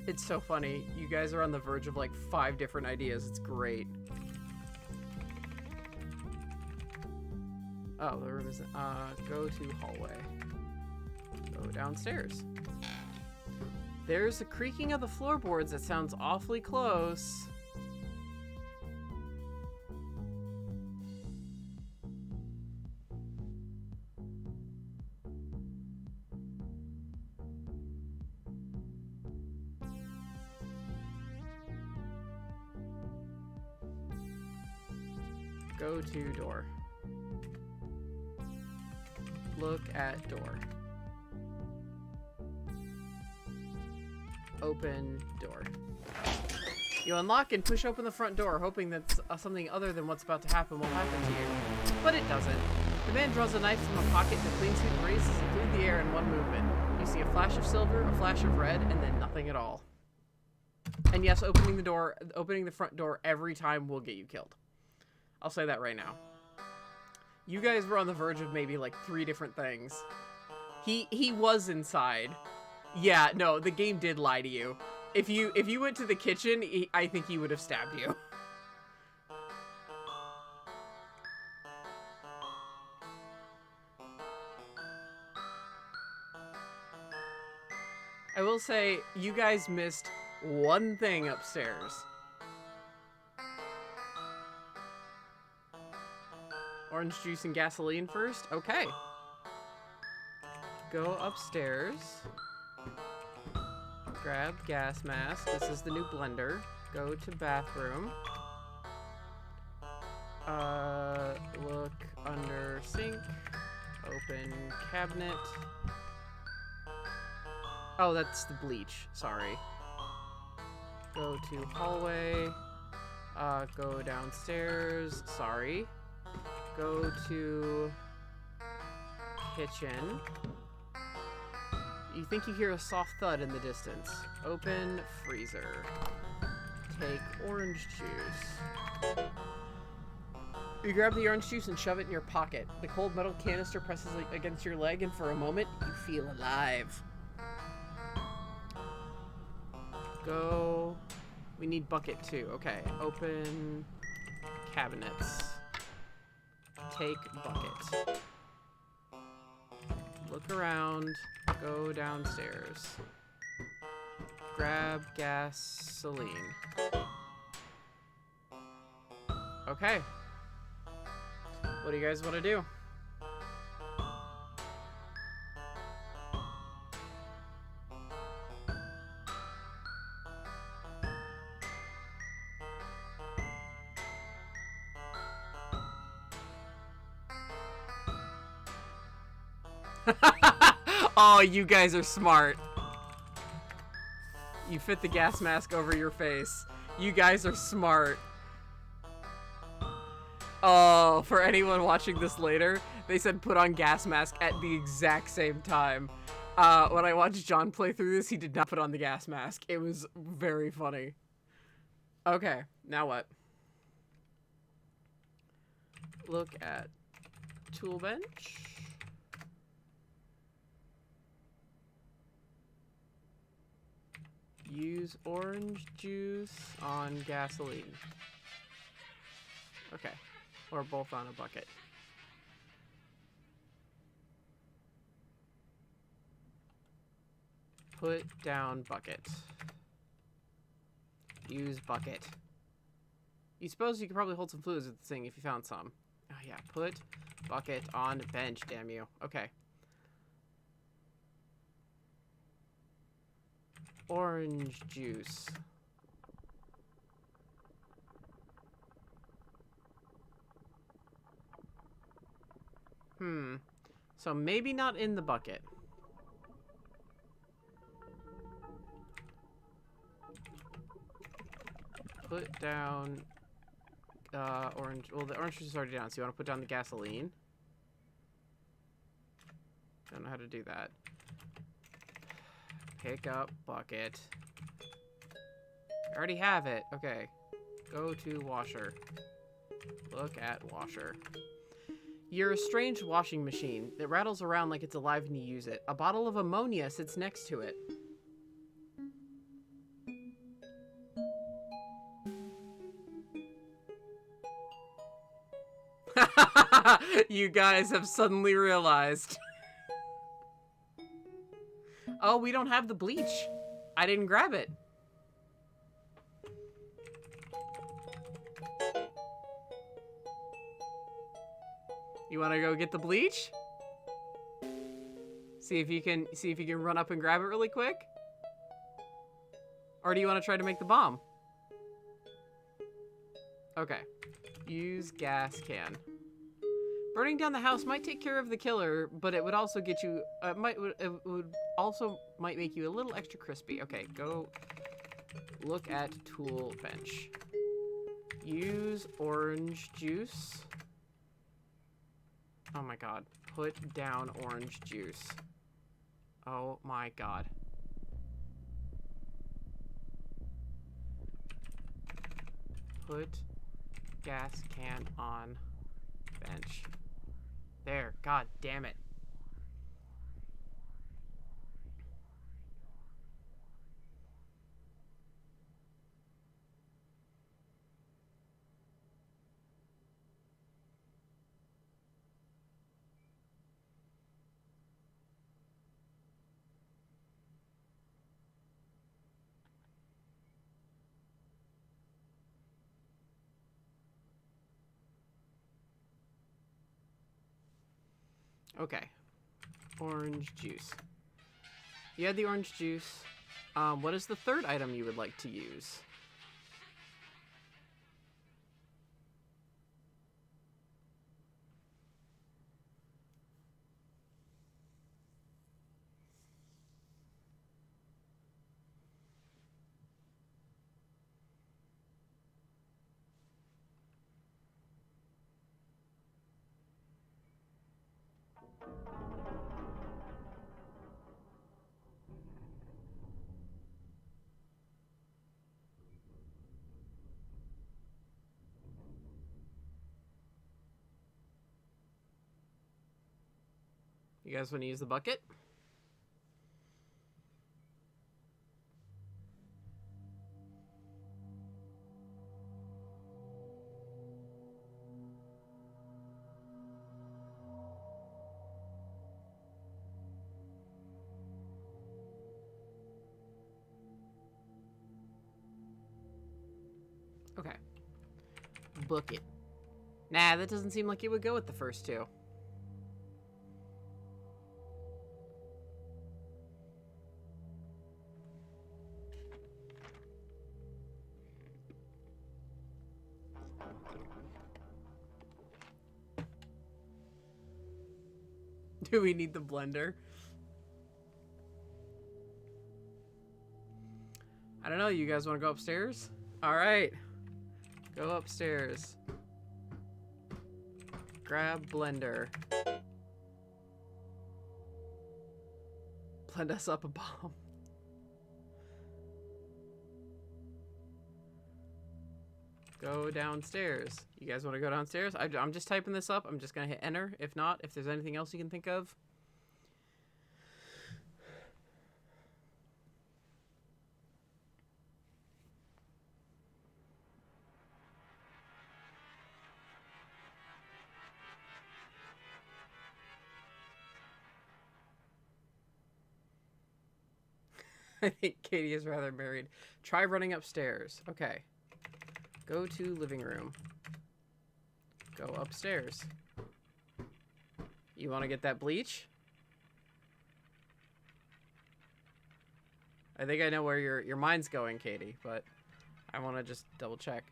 It's so funny. You guys are on the verge of like 5 different ideas. It's great. Oh, the room isn't. Go to hallway. Go downstairs. There's a creaking of the floorboards that sounds awfully close. Go to door. Look at door. Open door. You unlock and push open the front door, hoping that something other than what's about to happen will happen to you. But it doesn't. The man draws a knife from a pocket in the clean suit and raises it through the air in one movement. You see a flash of silver, a flash of red, and then nothing at all. And yes, opening the front door every time will get you killed. I'll say that right now. You guys were on the verge of maybe like 3 different things. He was inside. Yeah, no, the game did lie to you. If you went to the kitchen, I think he would have stabbed you. I will say, you guys missed one thing upstairs. Orange juice and gasoline first? Okay. Go upstairs. Grab gas mask. This is the new blender. Go to bathroom. Look under sink. Open cabinet. Oh, that's the bleach. Sorry. Go to hallway. Go downstairs. Sorry. Go to kitchen. You think you hear a soft thud in the distance. Open freezer. Take orange juice. You grab the orange juice and shove it in your pocket. The cold metal canister presses against your leg, and for a moment, you feel alive. Go. We need bucket 2. Okay. Open cabinets. Take bucket. Look around. Go downstairs. Grab gasoline. Okay. What do you guys want to do? Oh, you guys are smart. You fit the gas mask over your face. You guys are smart. Oh, for anyone watching this later, they said put on gas mask at the exact same time. When I watched John play through this, he did not put on the gas mask. It was very funny. Okay, now what? Look at tool bench. Use orange juice on gasoline. Okay. Or both on a bucket. Put down bucket. Use bucket. You suppose you could probably hold some fluids with this thing if you found some. Oh yeah, put bucket on bench, damn you. Okay. Orange juice. So maybe not in the bucket. Put down orange. Well, the orange juice is already down, so you want to put down the gasoline? Don't know how to do that. Pick up bucket. I already have it. Okay. Go to washer. Look at washer. You're a strange washing machine that rattles around like it's alive when you use it. A bottle of ammonia sits next to it. You guys have suddenly realized. Oh, we don't have the bleach. I didn't grab it. You want to go get the bleach? See if you can run up and grab it really quick? Or do you want to try to make the bomb? Okay. Use gas can. Burning down the house might take care of the killer, but it would also get you might make you a little extra crispy. Okay, go look at tool bench. Use orange juice. Oh my god. Put down orange juice. Oh my god. Put gas can on bench. There. God damn it. Okay. Orange juice. You had the orange juice. What is the third item you would like to use? You guys want to use the bucket? Okay. Bucket. Nah, that doesn't seem like it would go with the first two. Do we need the blender? I don't know. You guys want to go upstairs? All right. Go upstairs. Grab blender. Blend us up a bomb. Go downstairs. You guys want to go downstairs? I'm just typing this up. I'm just going to hit enter. If not, if there's anything else you can think of. I think Katie is rather married. Try running upstairs. Okay. Go to living room. Go upstairs. You want to get that bleach? I think I know where your mind's going, Katie, but I want to just double check.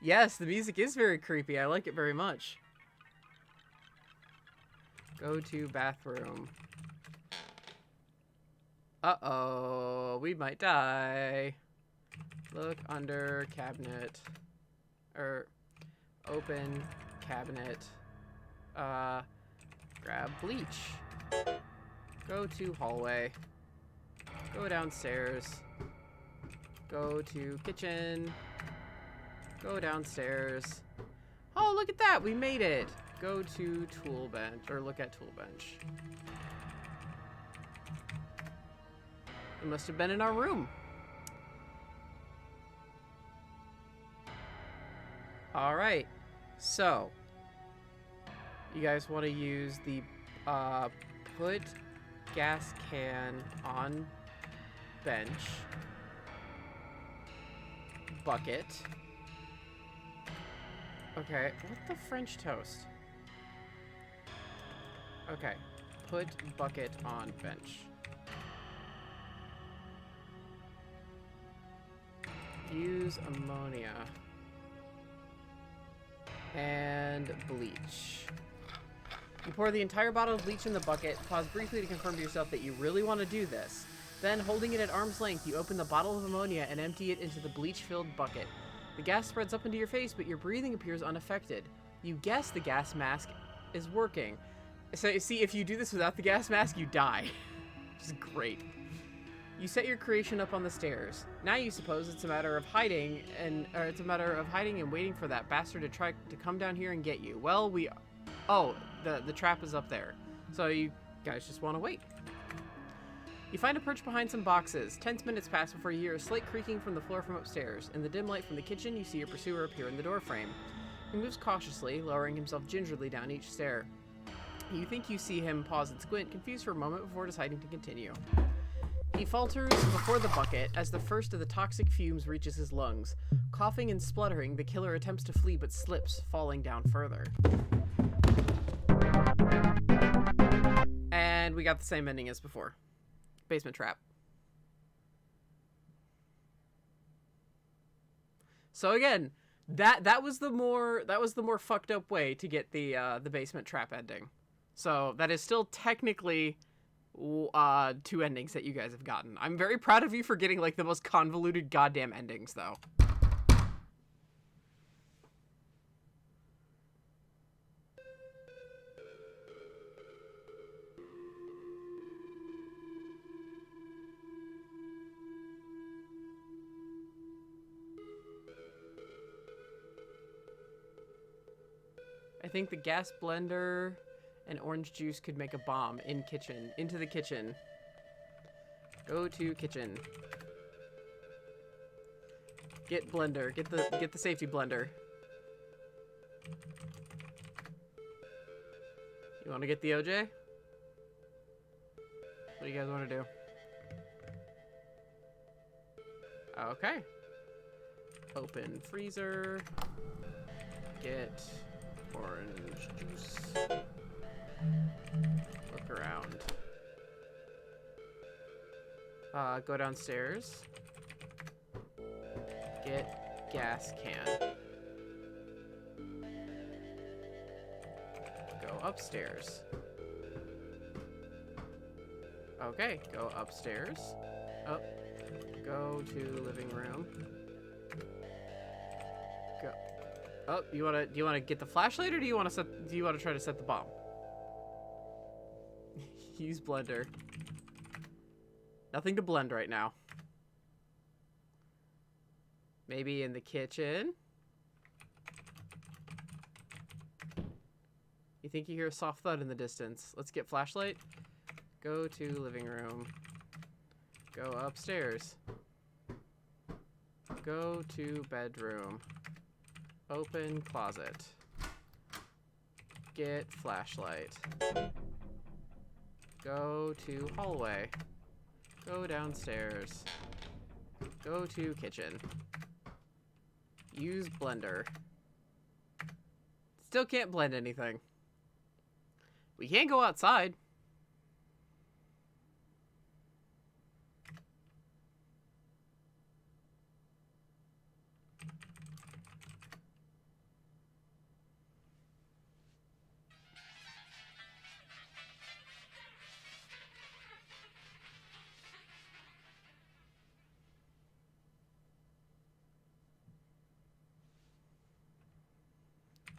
Yes, the music is very creepy. I like it very much. Go to bathroom. Uh-oh, we might die. Look under cabinet. Open cabinet. Grab bleach. Go to hallway. Go downstairs. Go to kitchen. Go downstairs. Oh, look at that, we made it. Go to tool bench, or look at tool bench. It must have been in our room. All right, so you guys want to use the put gas can on bench, bucket. Okay, what the French toast? Okay, put bucket on bench. Use ammonia. And bleach. You pour the entire bottle of bleach in the bucket, pause briefly to confirm to yourself that you really want to do this. Then, holding it at arm's length, you open the bottle of ammonia and empty it into the bleach-filled bucket. The gas spreads up into your face, but your breathing appears unaffected. You guess the gas mask is working. So, see, if you do this without the gas mask, you die. Which is great. You set your creation up on the stairs. Now you suppose it's a matter of hiding and waiting for that bastard to try to come down here and get you. Well, the trap is up there. So you guys just want to wait. You find a perch behind some boxes. Tense minutes pass before you hear a slight creaking from the floor from upstairs. In the dim light from the kitchen, you see your pursuer appear in the doorframe. He moves cautiously, lowering himself gingerly down each stair. You think you see him pause and squint, confused for a moment before deciding to continue. He falters before the bucket as the first of the toxic fumes reaches his lungs. Coughing and spluttering, the killer attempts to flee but slips, falling down further. And we got the same ending as before. Basement trap. So again, that was the more fucked up way to get the basement trap ending. So that is still technically 2 endings that you guys have gotten. I'm very proud of you for getting like the most convoluted goddamn endings though. I think the gas blender and orange juice could make a bomb in kitchen. Into the kitchen. Go to kitchen. Get blender. Get the safety blender. You want to get the OJ? What do you guys want to do? Okay. Open freezer. Get orange juice. Look around. Go downstairs. Get gas can. Go upstairs. Okay, go upstairs. Up. Go to living room. Go. Oh, do you wanna get the flashlight, or do you wanna try to set the bomb? Use blender. Nothing to blend right now. Maybe in the kitchen. You think you hear a soft thud in the distance? Let's get flashlight. Go to living room. Go upstairs. Go to bedroom. Open closet. Get flashlight. Go to hallway. Go downstairs. Go to kitchen. Use blender. Still can't blend anything. We can't go outside.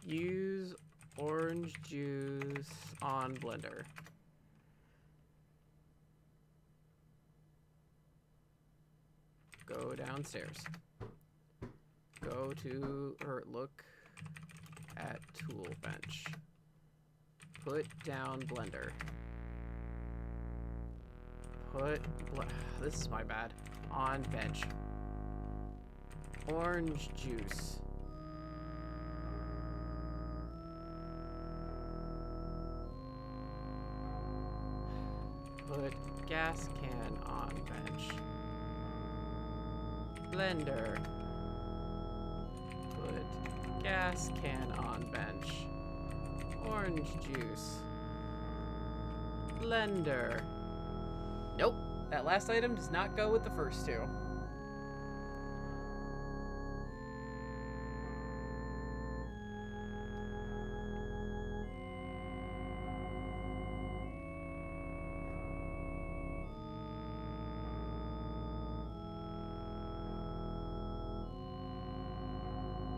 Use orange juice on blender. Go downstairs. Go to, or look at tool bench. Put down blender. This is my bad. On bench. Orange juice. Put gas can on bench. Blender. Put gas can on bench. Orange juice. Blender. Nope, that last item does not go with the first two.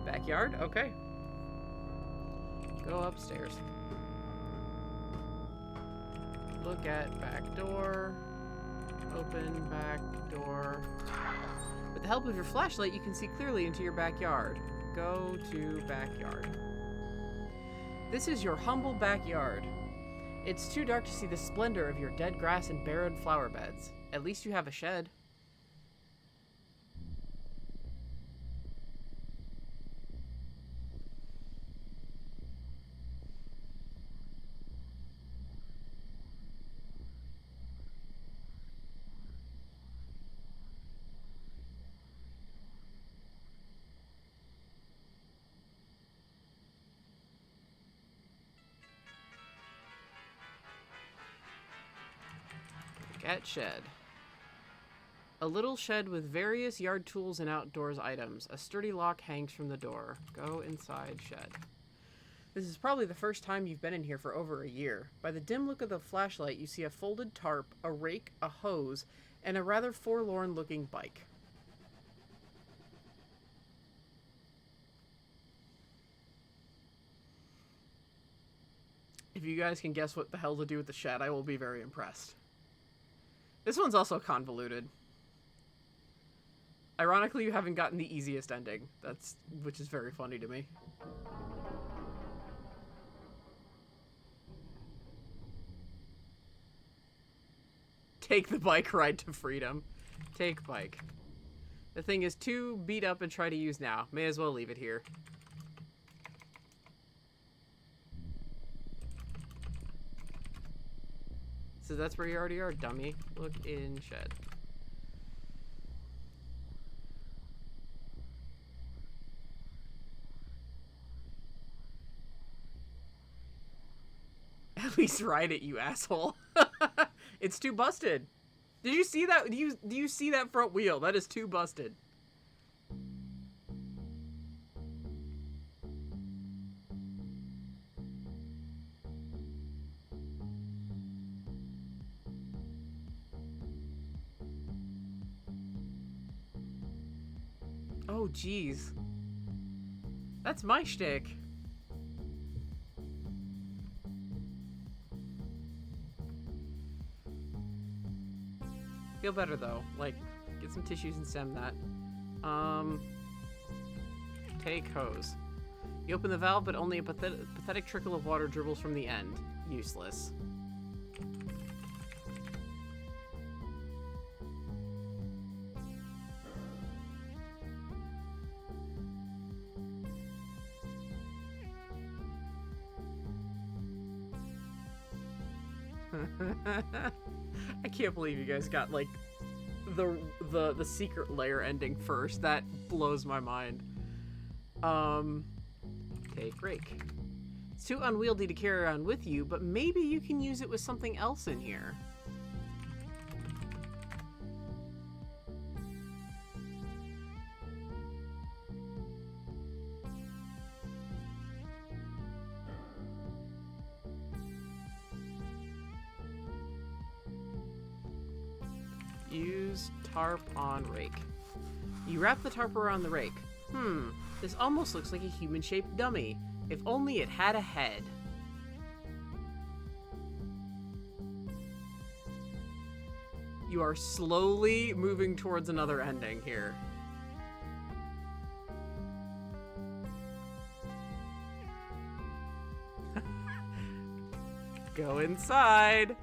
Backyard? Okay. Go upstairs. Look at back door. Open back door. With the help of your flashlight, you can see clearly into your backyard. Go to backyard. This is your humble backyard. It's too dark to see the splendor of your dead grass and barren flower beds. At least you have a shed. At shed. A little shed with various yard tools and outdoors items. A sturdy lock hangs from the door. Go inside shed. This is probably the first time you've been in here for over a year. By the dim look of the flashlight, you see a folded tarp, a rake, a hose, and a rather forlorn-looking bike. If you guys can guess what the hell to do with the shed, I will be very impressed. This one's also convoluted. Ironically, you haven't gotten the easiest ending. Which is very funny to me. Take the bike ride to freedom. Take bike. The thing is too beat up and try to use now. May as well leave it here. So that's where you already are, dummy. Look in shed. At least ride it, you asshole. It's too busted. Did you see that? Do you see that front wheel? That is too busted. Oh, jeez. That's my shtick. Feel better though. Like, get some tissues and stem that. Take hose. You open the valve, but only a pathetic trickle of water dribbles from the end. Useless. I can't believe you guys got like the secret layer ending first. That blows my mind. Take rake. It's too unwieldy to carry around with you, but maybe you can use it with something else in here. Use tarp on rake. You wrap the tarp around the rake. This almost looks like a human-shaped dummy. If only it had a head. You are slowly moving towards another ending here. Go inside.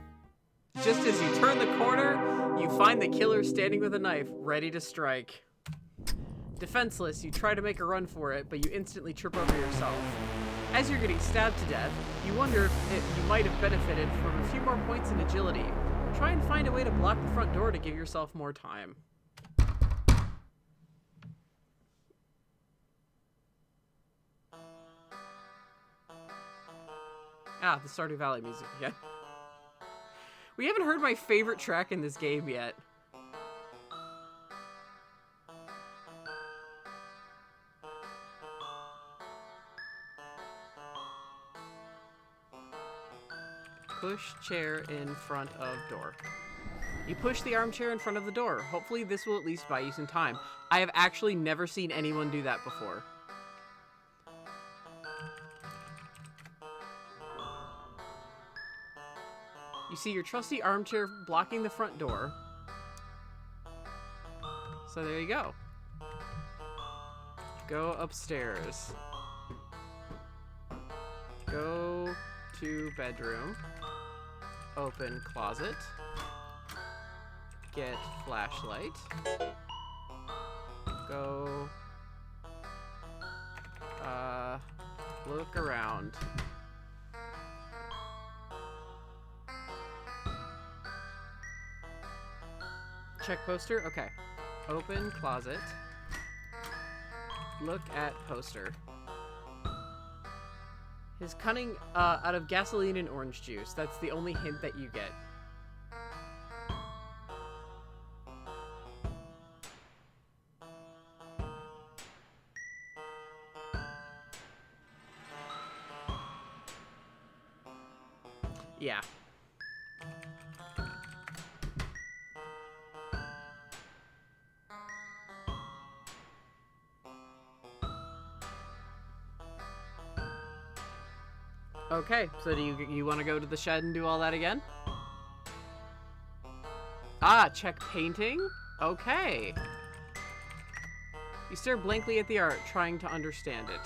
Just as you turn the corner, you find the killer standing with a knife, ready to strike. Defenseless, you try to make a run for it, but you instantly trip over yourself. As you're getting stabbed to death, you wonder if you might have benefited from a few more points in agility. Try and find a way to block the front door to give yourself more time. Ah, the Stardew Valley music again. We haven't heard my favorite track in this game yet. Push chair in front of door. You push the armchair in front of the door. Hopefully this will at least buy you some time. I have actually never seen anyone do that before. You see your trusty armchair blocking the front door. So there you go. Go upstairs. Go to bedroom. Open closet. Get flashlight. Go. Look around. Check poster? Okay. Open closet. Look at poster. His cunning out of gasoline and orange juice. That's the only hint that you get. Yeah. Okay, so do you want to go to the shed and do all that again? Ah, check painting? Okay. You stare blankly at the art, trying to understand it.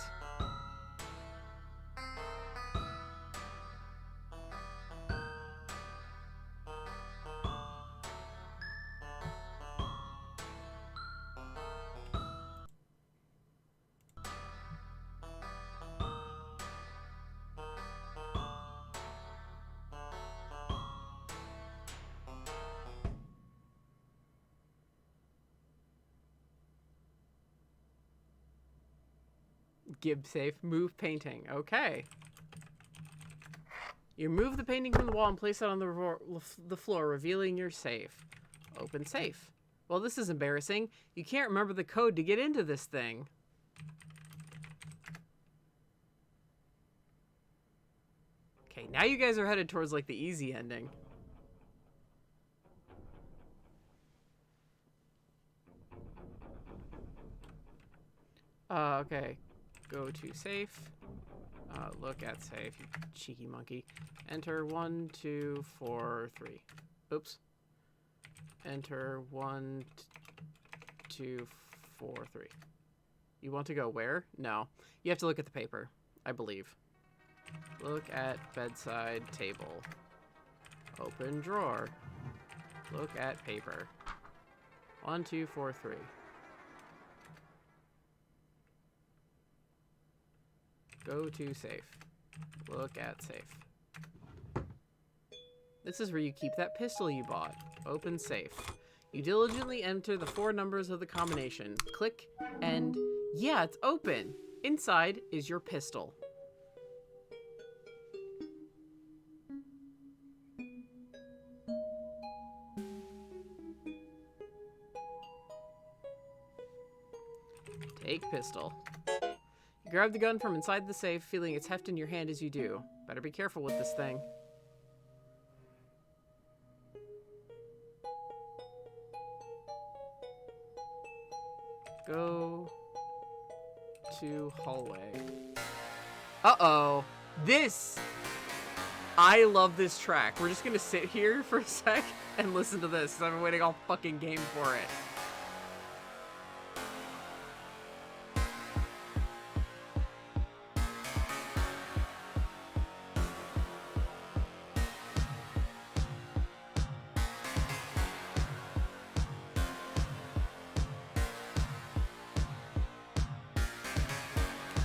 Gib safe. Move painting. Okay. You remove the painting from the wall and place it on the floor, revealing your safe. Open safe. Well, this is embarrassing. You can't remember the code to get into this thing. Okay, now you guys are headed towards, like, the easy ending. Okay. Go to safe. Look at safe, you cheeky monkey. Enter 1, 2, 4, 3. Oops. Enter 1, 2, 4, 3. You want to go where? No. You have to look at the paper, I believe. Look at bedside table. Open drawer. Look at paper. 1, 2, 4, 3. Go to safe. Look at safe. This is where you keep that pistol you bought. Open safe. You diligently enter the 4 numbers of the combination. Click and... yeah, it's open! Inside is your pistol. Take pistol. You grab the gun from inside the safe, feeling its heft in your hand as you do. Better be careful with this thing. Go to hallway. Uh-oh. This! I love this track. We're just gonna sit here for a sec and listen to this, because I've been waiting all fucking game for it.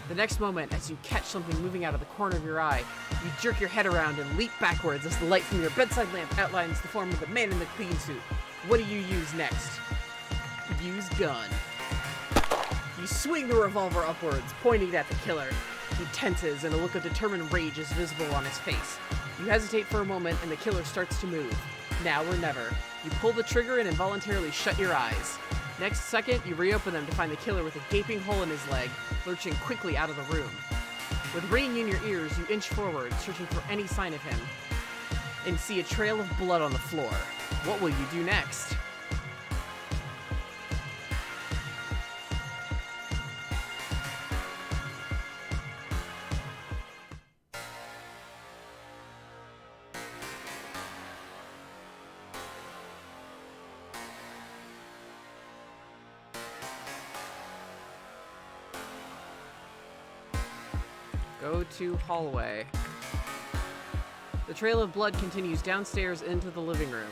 The next moment, as you catch something moving out of the corner of your eye, you jerk your head around and leap backwards as the light from your bedside lamp outlines the form of the man in the clean suit. What do you use next? Use gun. You swing the revolver upwards, pointing it at the killer. He tenses, and a look of determined rage is visible on his face. You hesitate for a moment, and the killer starts to move. Now or never. You pull the trigger and involuntarily shut your eyes. Next second, you reopen them to find the killer with a gaping hole in his leg, lurching quickly out of the room. With ringing in your ears, you inch forward, searching for any sign of him, and see a trail of blood on the floor. What will you do next? Go to hallway. The trail of blood continues downstairs into the living room.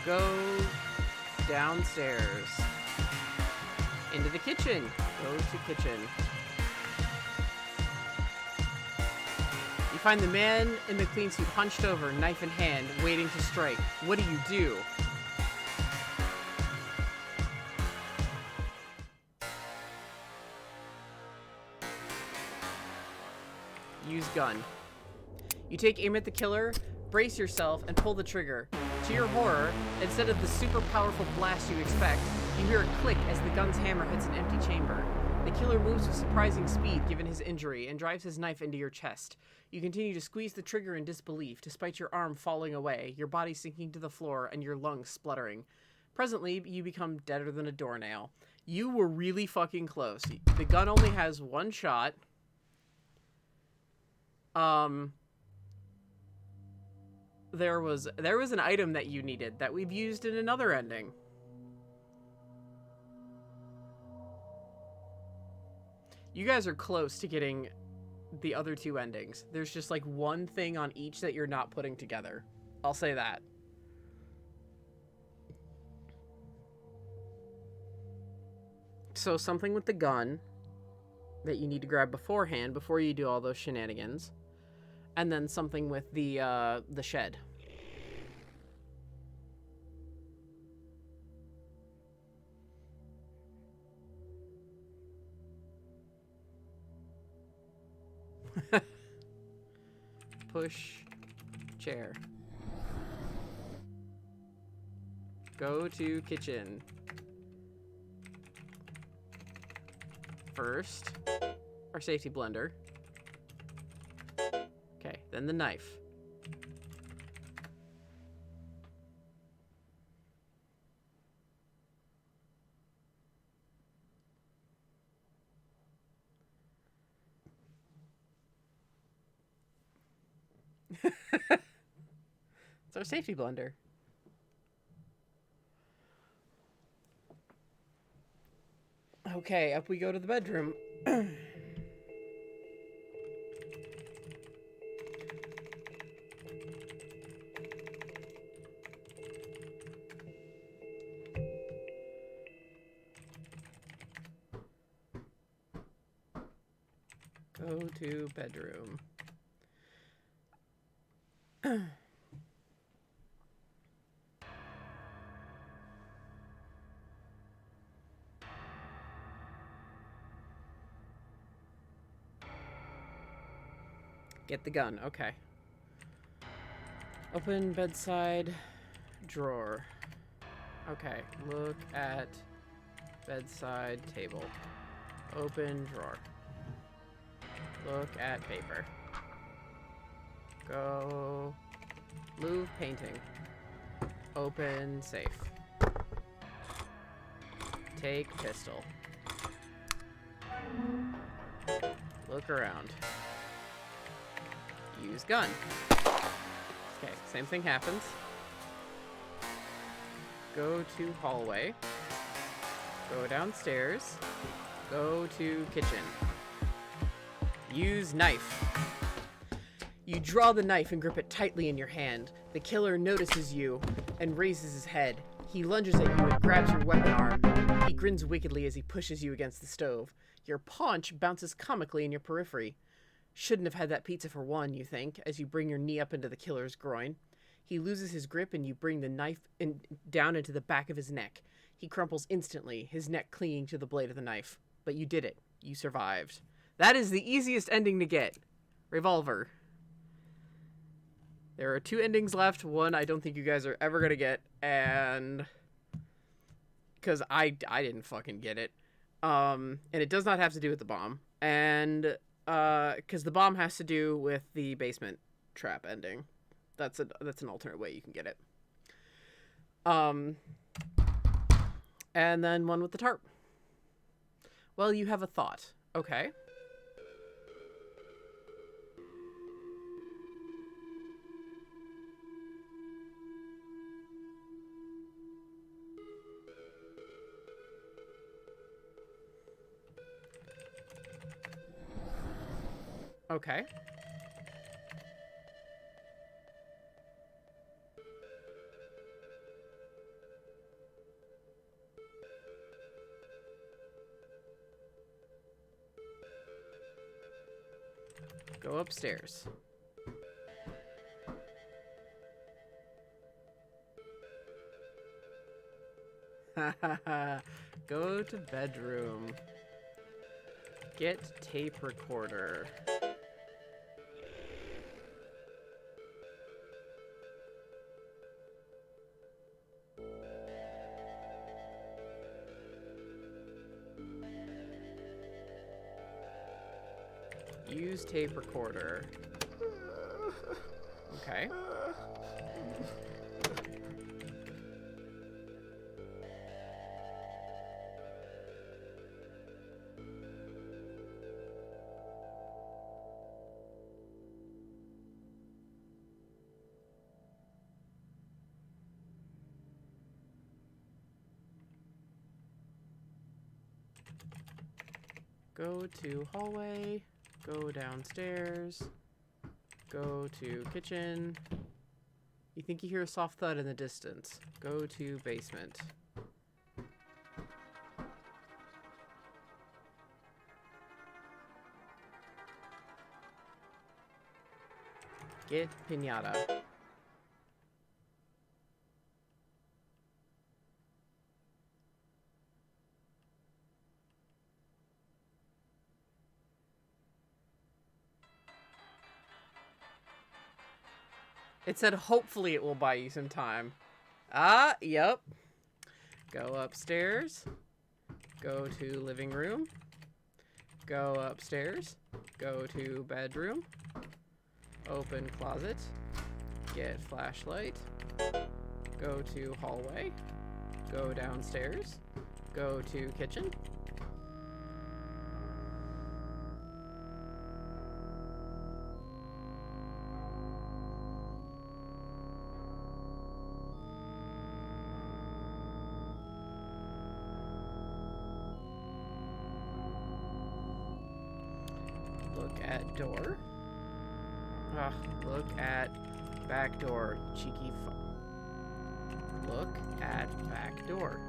Go downstairs. Into the kitchen. Go to kitchen. You find the man in the clean suit hunched over, knife in hand, waiting to strike. What do? Use gun. You take aim at the killer, brace yourself, and pull the trigger. To your horror, instead of the super powerful blast you expect, you hear a click as the gun's hammer hits an empty chamber. The killer moves with surprising speed given his injury and drives his knife into your chest. You continue to squeeze the trigger in disbelief, despite your arm falling away, your body sinking to the floor, and your lungs spluttering. Presently, you become deader than a doornail. You were really fucking close. The gun only has one shot. there was an item that you needed that we've used in another ending. You guys are close to getting the other two endings. There's just like one thing on each that you're not putting together. I'll say that. So something with the gun that you need to grab beforehand before you do all those shenanigans. And then something with the shed. Push chair. Go to kitchen. First, our safety blender. Okay, then the knife. It's our safety blender. Okay, up we go to the bedroom. Go to bedroom. Get the gun, okay. Open bedside drawer. Okay, look at bedside table. Open drawer. Look at paper. Go. Move painting. Open safe. Take pistol. Look around. Use gun. Okay, same thing happens. Go to hallway. Go downstairs. Go to kitchen. Use knife. You draw the knife and grip it tightly in your hand. The killer notices you and raises his head. He lunges at you and grabs your weapon arm. He grins wickedly as he pushes you against the stove. Your paunch bounces comically in your periphery. Shouldn't have had that pizza for one, you think, as you bring your knee up into the killer's groin. He loses his grip and you bring the knife down into the back of his neck. He crumples instantly, his neck clinging to the blade of the knife. But you did it. You survived. That is the easiest ending to get. Revolver. There are two endings left. One I don't think you guys are ever going to get, and because I didn't fucking get it. And it does not have to do with the bomb. And because the bomb has to do with the basement trap ending. That's an alternate way you can get it. And then one with the tarp. Well, you have a thought. Okay. Okay. Go upstairs. Go to bedroom. Get tape recorder. Use tape recorder. Okay. Go to hallway. Go downstairs. Go to kitchen. You think you hear a soft thud in the distance. Go to basement. Get piñata. It said hopefully it will buy you some time. Ah, yep. Go upstairs. Go to living room. Go upstairs. Go to bedroom. Open closet. Get flashlight. Go to hallway. Go downstairs. Go to kitchen. Look at door. Ugh, look at back door, cheeky Look at back door.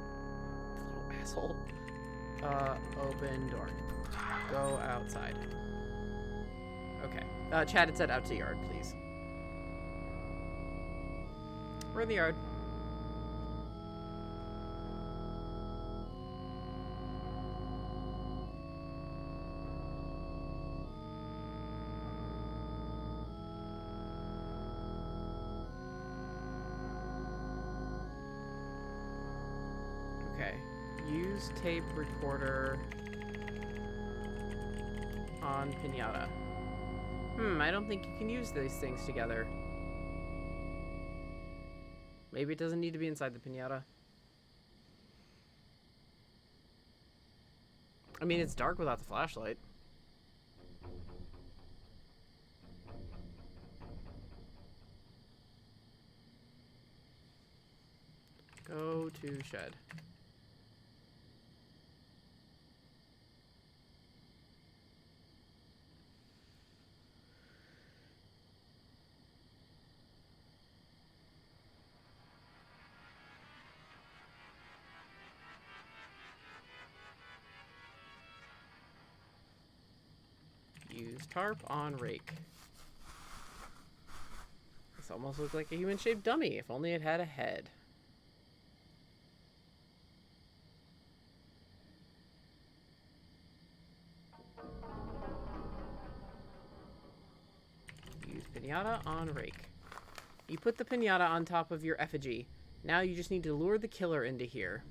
Little asshole. Open door. Go outside. Okay. Chad had said out to yard, please. We're in the yard. Okay. Use tape recorder on piñata. I don't think you can use these things together. Maybe it doesn't need to be inside the piñata. I mean, it's dark without the flashlight. Go to shed. Use tarp on rake. This almost looks like a human-shaped dummy, if only it had a head. Use piñata on rake. You put the piñata on top of your effigy. Now you just need to lure the killer into here.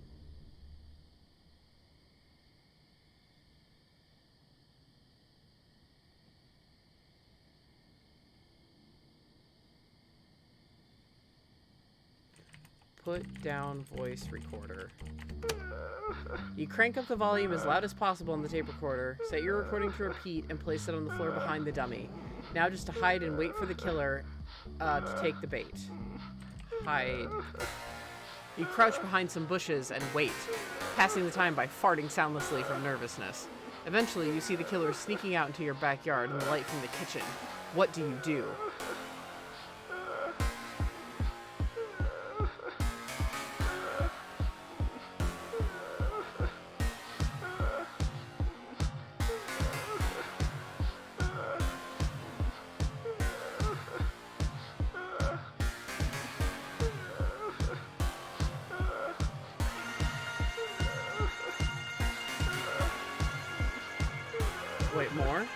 Put down voice recorder. You crank up the volume as loud as possible on the tape recorder, set your recording to repeat, and place it on the floor behind the dummy. Now just to hide and wait for the killer to take the bait. Hide. You crouch behind some bushes and wait, passing the time by farting soundlessly from nervousness. Eventually, you see the killer sneaking out into your backyard in the light from the kitchen. What do you do? Wait, more?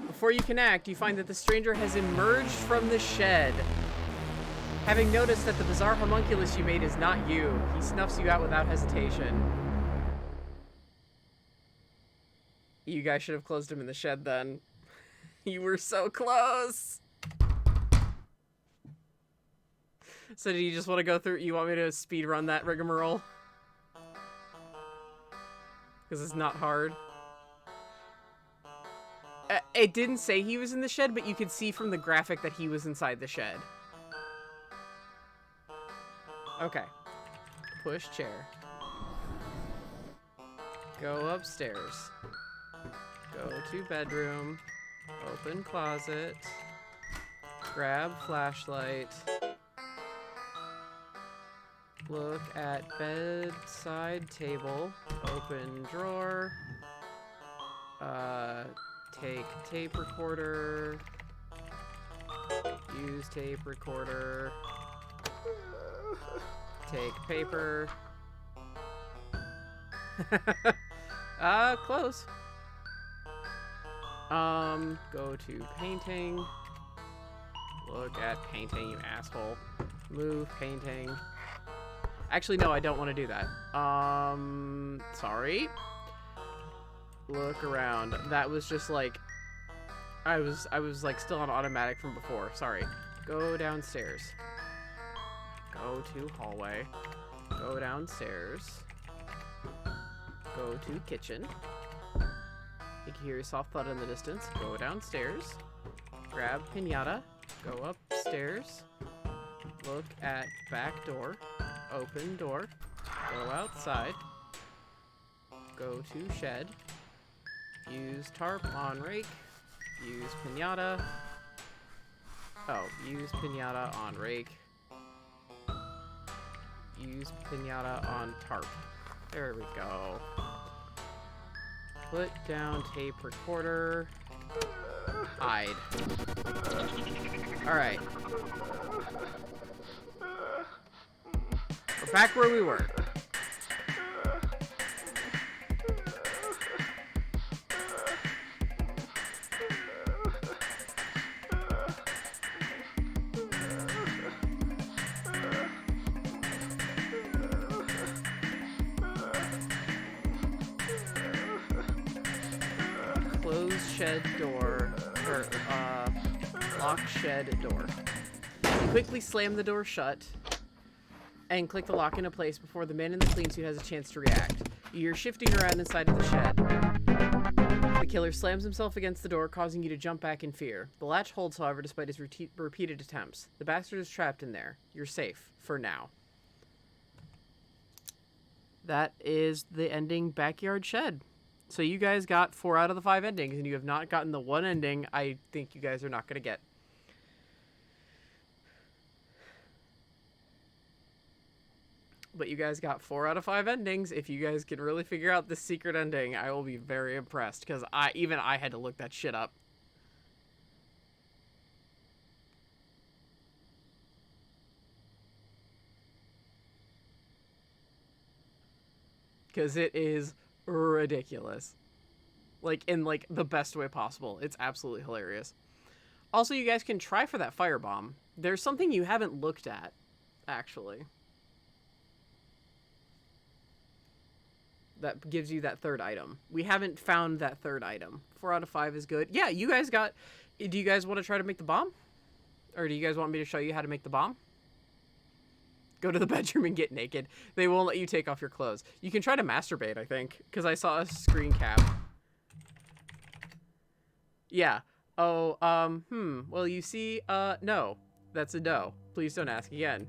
Before you can act, you find that the stranger has emerged from the shed. Having noticed that the bizarre homunculus you made is not you, he snuffs you out without hesitation. You guys should have closed him in the shed then. You were so close! So do you just want to go through, you want me to speed run that rigmarole? Because it's not hard. It didn't say he was in the shed, but you could see from the graphic that he was inside the shed. Okay. Push chair. Go upstairs. Go to bedroom. Open closet. Grab flashlight. Look at bedside table. Open drawer. Take tape recorder. Use tape recorder. Take paper. Close. Go to painting. Look at painting, you asshole. Move painting. Actually, no, I don't want to do that. Sorry. Look around. That was just like... I was like still on automatic from before. Sorry. Go downstairs. Go to hallway. Go downstairs. Go to kitchen. You can hear a soft thud in the distance. Go downstairs. Grab pinata. Go upstairs. Look at back door. Open door. Go outside. Go to shed. Use tarp on rake. Use pinata. Oh, use pinata on rake. Use pinata on tarp. There we go. Put down tape recorder. Hide. Alright. We're back where we were. Close shed door, or, lock shed door. You quickly slam the door shut and click the lock into place before the man in the clean suit has a chance to react. You're shifting around inside of the shed. The killer slams himself against the door, causing you to jump back in fear. The latch holds, however, despite his repeated attempts. The bastard is trapped in there. You're safe, for now. That is the ending backyard shed. So you guys got 4 out of the 5 endings, and you have not gotten the one ending I think you guys are not going to get. But you guys got 4 out of 5 endings. If you guys can really figure out the secret ending, I will be very impressed, because even I had to look that shit up. Because it is ridiculous. Like, in, like, the best way possible. It's absolutely hilarious. Also, you guys can try for that firebomb. There's something you haven't looked at, actually. That gives you that 3rd item. We haven't found that 3rd item. 4 out of 5 is good. Yeah, you guys got... Do you guys want to try to make the bomb? Or do you guys want me to show you how to make the bomb? Go to the bedroom and get naked. They won't let you take off your clothes. You can try to masturbate, I think, because I saw a screen cap. Yeah. Oh, well, you see, no. That's a no. Please don't ask again.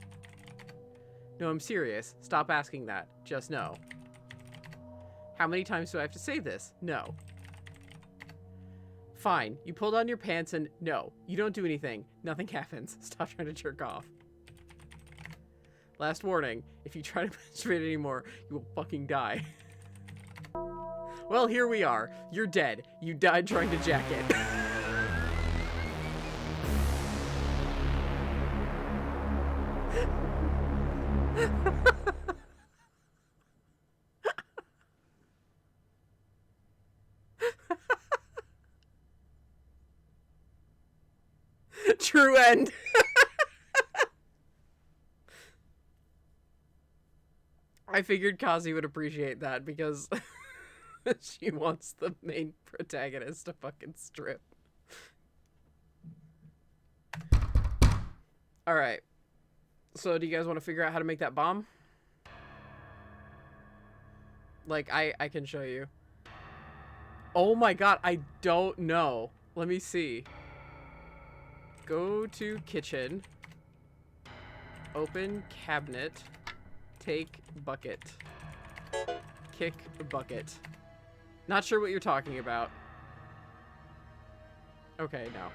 No, I'm serious. Stop asking that. Just no. How many times do I have to say this? No. Fine. You pull down your pants and no. You don't do anything. Nothing happens. Stop trying to jerk off. Last warning, if you try to masturbate anymore, you will fucking die. Well, here we are. You're dead. You died trying to jack it. True end. I figured Kazi would appreciate that because she wants the main protagonist to fucking strip. Alright. So do you guys want to figure out how to make that bomb? Like, I can show you. Oh my god, I don't know. Let me see. Go to kitchen. Open cabinet. Take bucket. Kick bucket. Not sure what you're talking about. Okay, no.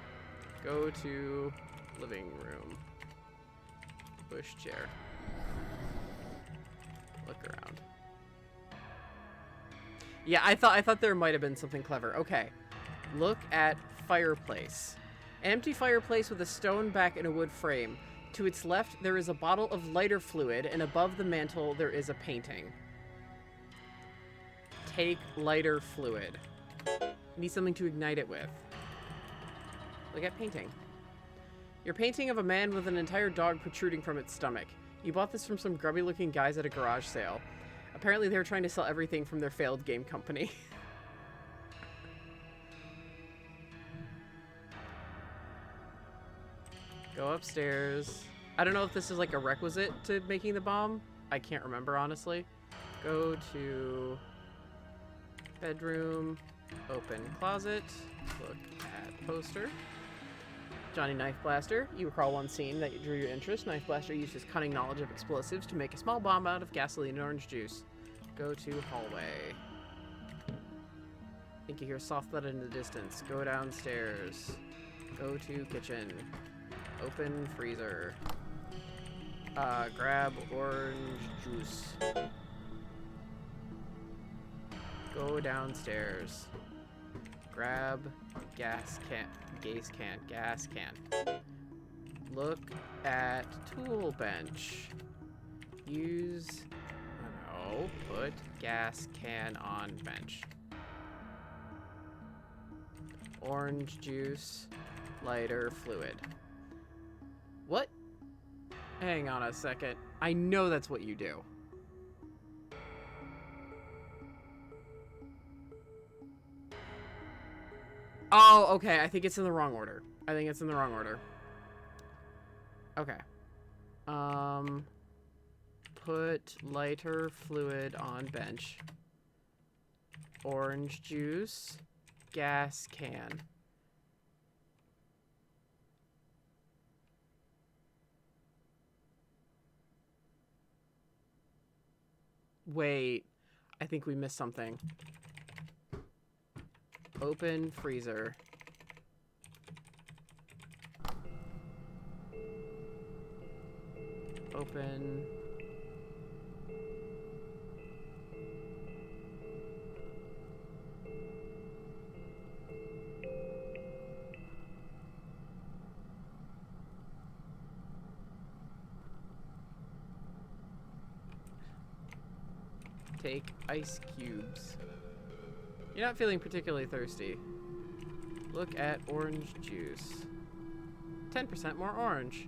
Go to living room. Push chair. Look around. Yeah, I thought there might have been something clever. Okay. Look at fireplace. An empty fireplace with a stone back and a wood frame. To its left, there is a bottle of lighter fluid, and above the mantle, there is a painting. Take lighter fluid. Need something to ignite it with. Look at painting. You're painting of a man with an entire dog protruding from its stomach. You bought this from some grubby-looking guys at a garage sale. Apparently, they were trying to sell everything from their failed game company. Go upstairs. I don't know if this is like a requisite to making the bomb. I can't remember, honestly. Go to bedroom, open closet, look at poster. Johnny Knife Blaster. You recall one scene that drew your interest. Knife Blaster used his cunning knowledge of explosives to make a small bomb out of gasoline and orange juice. Go to hallway. I think you hear a soft thud in the distance. Go downstairs. Go to kitchen. Open freezer. Grab orange juice. Go downstairs. Grab gas can. Look at tool bench. Use, no, put gas can on bench. Orange juice, lighter fluid. What? Hang on a second. I know that's what you do. Oh, okay. I think it's in the wrong order. Okay. Put lighter fluid on bench. Orange juice. Gas can. Wait. I think we missed something. Open freezer. Open. Take ice cubes. You're not feeling particularly thirsty. Look at orange juice. 10% more orange.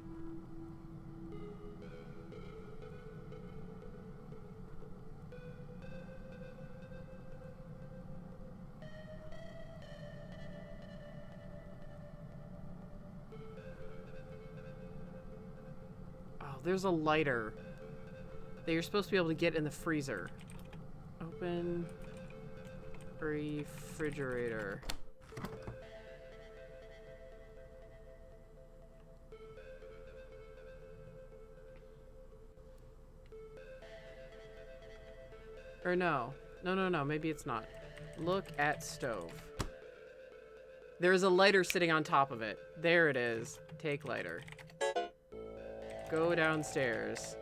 Oh, there's a lighter that you're supposed to be able to get in the freezer. Open refrigerator. Or no. No, maybe it's not. Look at stove. There's a lighter sitting on top of it. There it is. Take lighter. Go downstairs.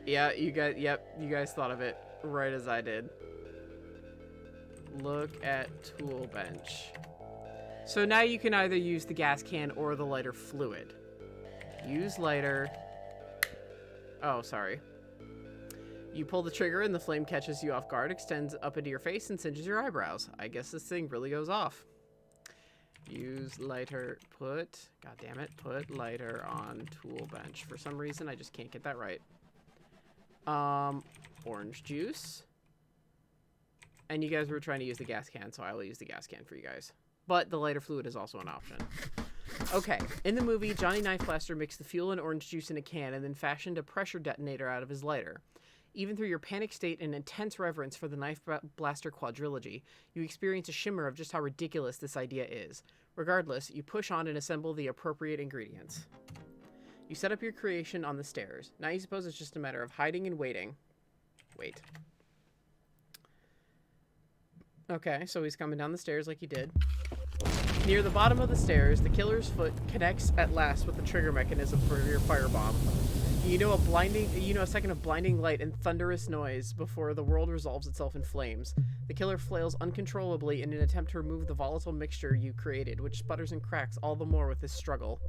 Yeah, you guys thought of it right as I did. Look at tool bench. So now you can either use the gas can or the lighter fluid. Use lighter. Oh, sorry. You pull the trigger and the flame catches you off guard, extends up into your face, and singes your eyebrows. I guess this thing really goes off. Use lighter. God damn it. Put lighter on tool bench. For some reason, I just can't get that right. Orange juice. And you guys were trying to use the gas can, so I will use the gas can for you guys. But the lighter fluid is also an option. Okay, in the movie, Johnny Knife Blaster mixed the fuel and orange juice in a can and then fashioned a pressure detonator out of his lighter. Even through your panic state and intense reverence for the Knife Blaster quadrilogy, you experience a shimmer of just how ridiculous this idea is. Regardless, you push on and assemble the appropriate ingredients. You set up your creation on the stairs. Now you suppose it's just a matter of hiding and waiting. Wait. Okay, so he's coming down the stairs like he did. Near the bottom of the stairs, the killer's foot connects at last with the trigger mechanism for your firebomb. You know a second of blinding light and thunderous noise before the world resolves itself in flames. The killer flails uncontrollably in an attempt to remove the volatile mixture you created, which sputters and cracks all the more with his struggle.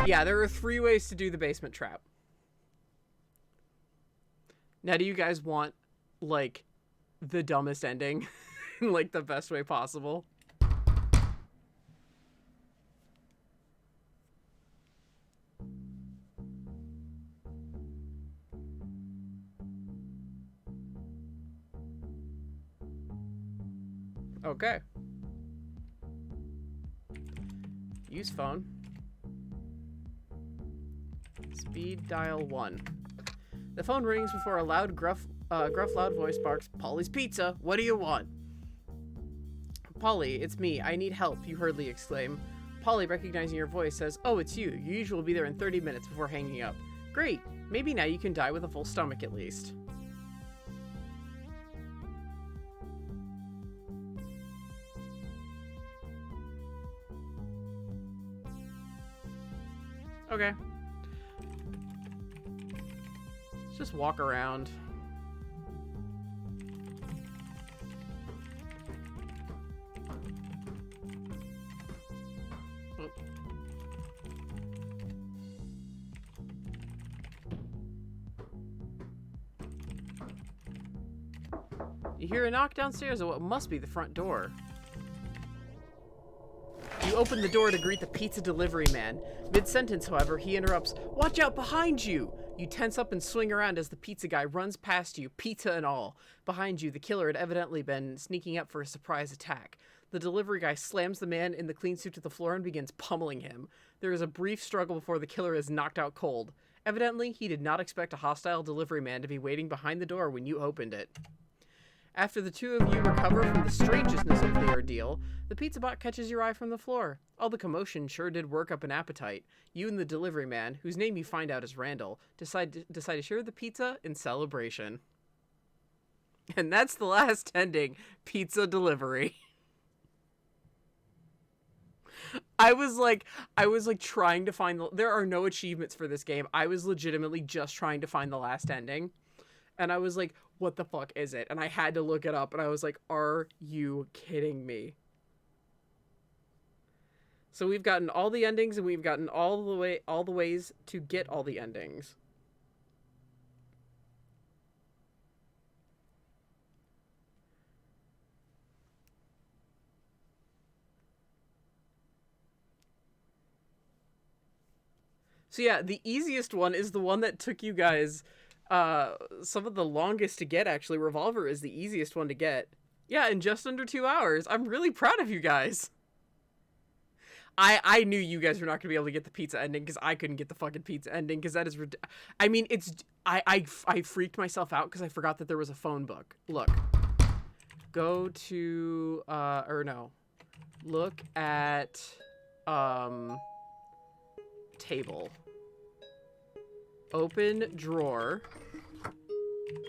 Yeah, there are 3 ways to do the basement trap. Now, do you guys want, like, the dumbest ending? Like, the best way possible? Okay. Use phone. Speed dial 1. The phone rings before a loud, gruff, loud voice barks, "Polly's Pizza, what do you want?" "Polly, it's me. I need help," you hurriedly exclaim. Polly, recognizing your voice, says, "Oh, it's you. You usually will be there in 30 minutes before hanging up." "Great. Maybe now you can die with a full stomach at least." Okay. Let's just walk around. Oh. You hear a knock downstairs at what must be the front door. You open the door to greet the pizza delivery man. Mid-sentence, however, he interrupts, "Watch out behind you!" You tense up and swing around as the pizza guy runs past you, pizza and all. Behind you, the killer had evidently been sneaking up for a surprise attack. The delivery guy slams the man in the clean suit to the floor and begins pummeling him. There is a brief struggle before the killer is knocked out cold. Evidently, he did not expect a hostile delivery man to be waiting behind the door when you opened it. After the 2 of you recover from the strangeness of the ordeal, the pizza bot catches your eye from the floor. All the commotion sure did work up an appetite. You and the delivery man, whose name you find out is Randall, decide to share the pizza in celebration. And that's the last ending. Pizza delivery. I was like trying to find there are no achievements for this game. I was legitimately just trying to find the last ending. And I was like, what the fuck is it? And I had to look it up, and I was like, are you kidding me? So we've gotten all the endings, and we've gotten all the ways to get all the endings. So yeah, the easiest one is the one that took you guys some of the longest to get, actually. Revolver is the easiest one to get. Yeah, in just under 2 hours. I'm really proud of you guys. I knew you guys were not going to be able to get the pizza ending because I couldn't get the fucking pizza ending because that is I mean, it's I freaked myself out because I forgot that there was a phone book. Look. Go to or no. Look at table. Open drawer.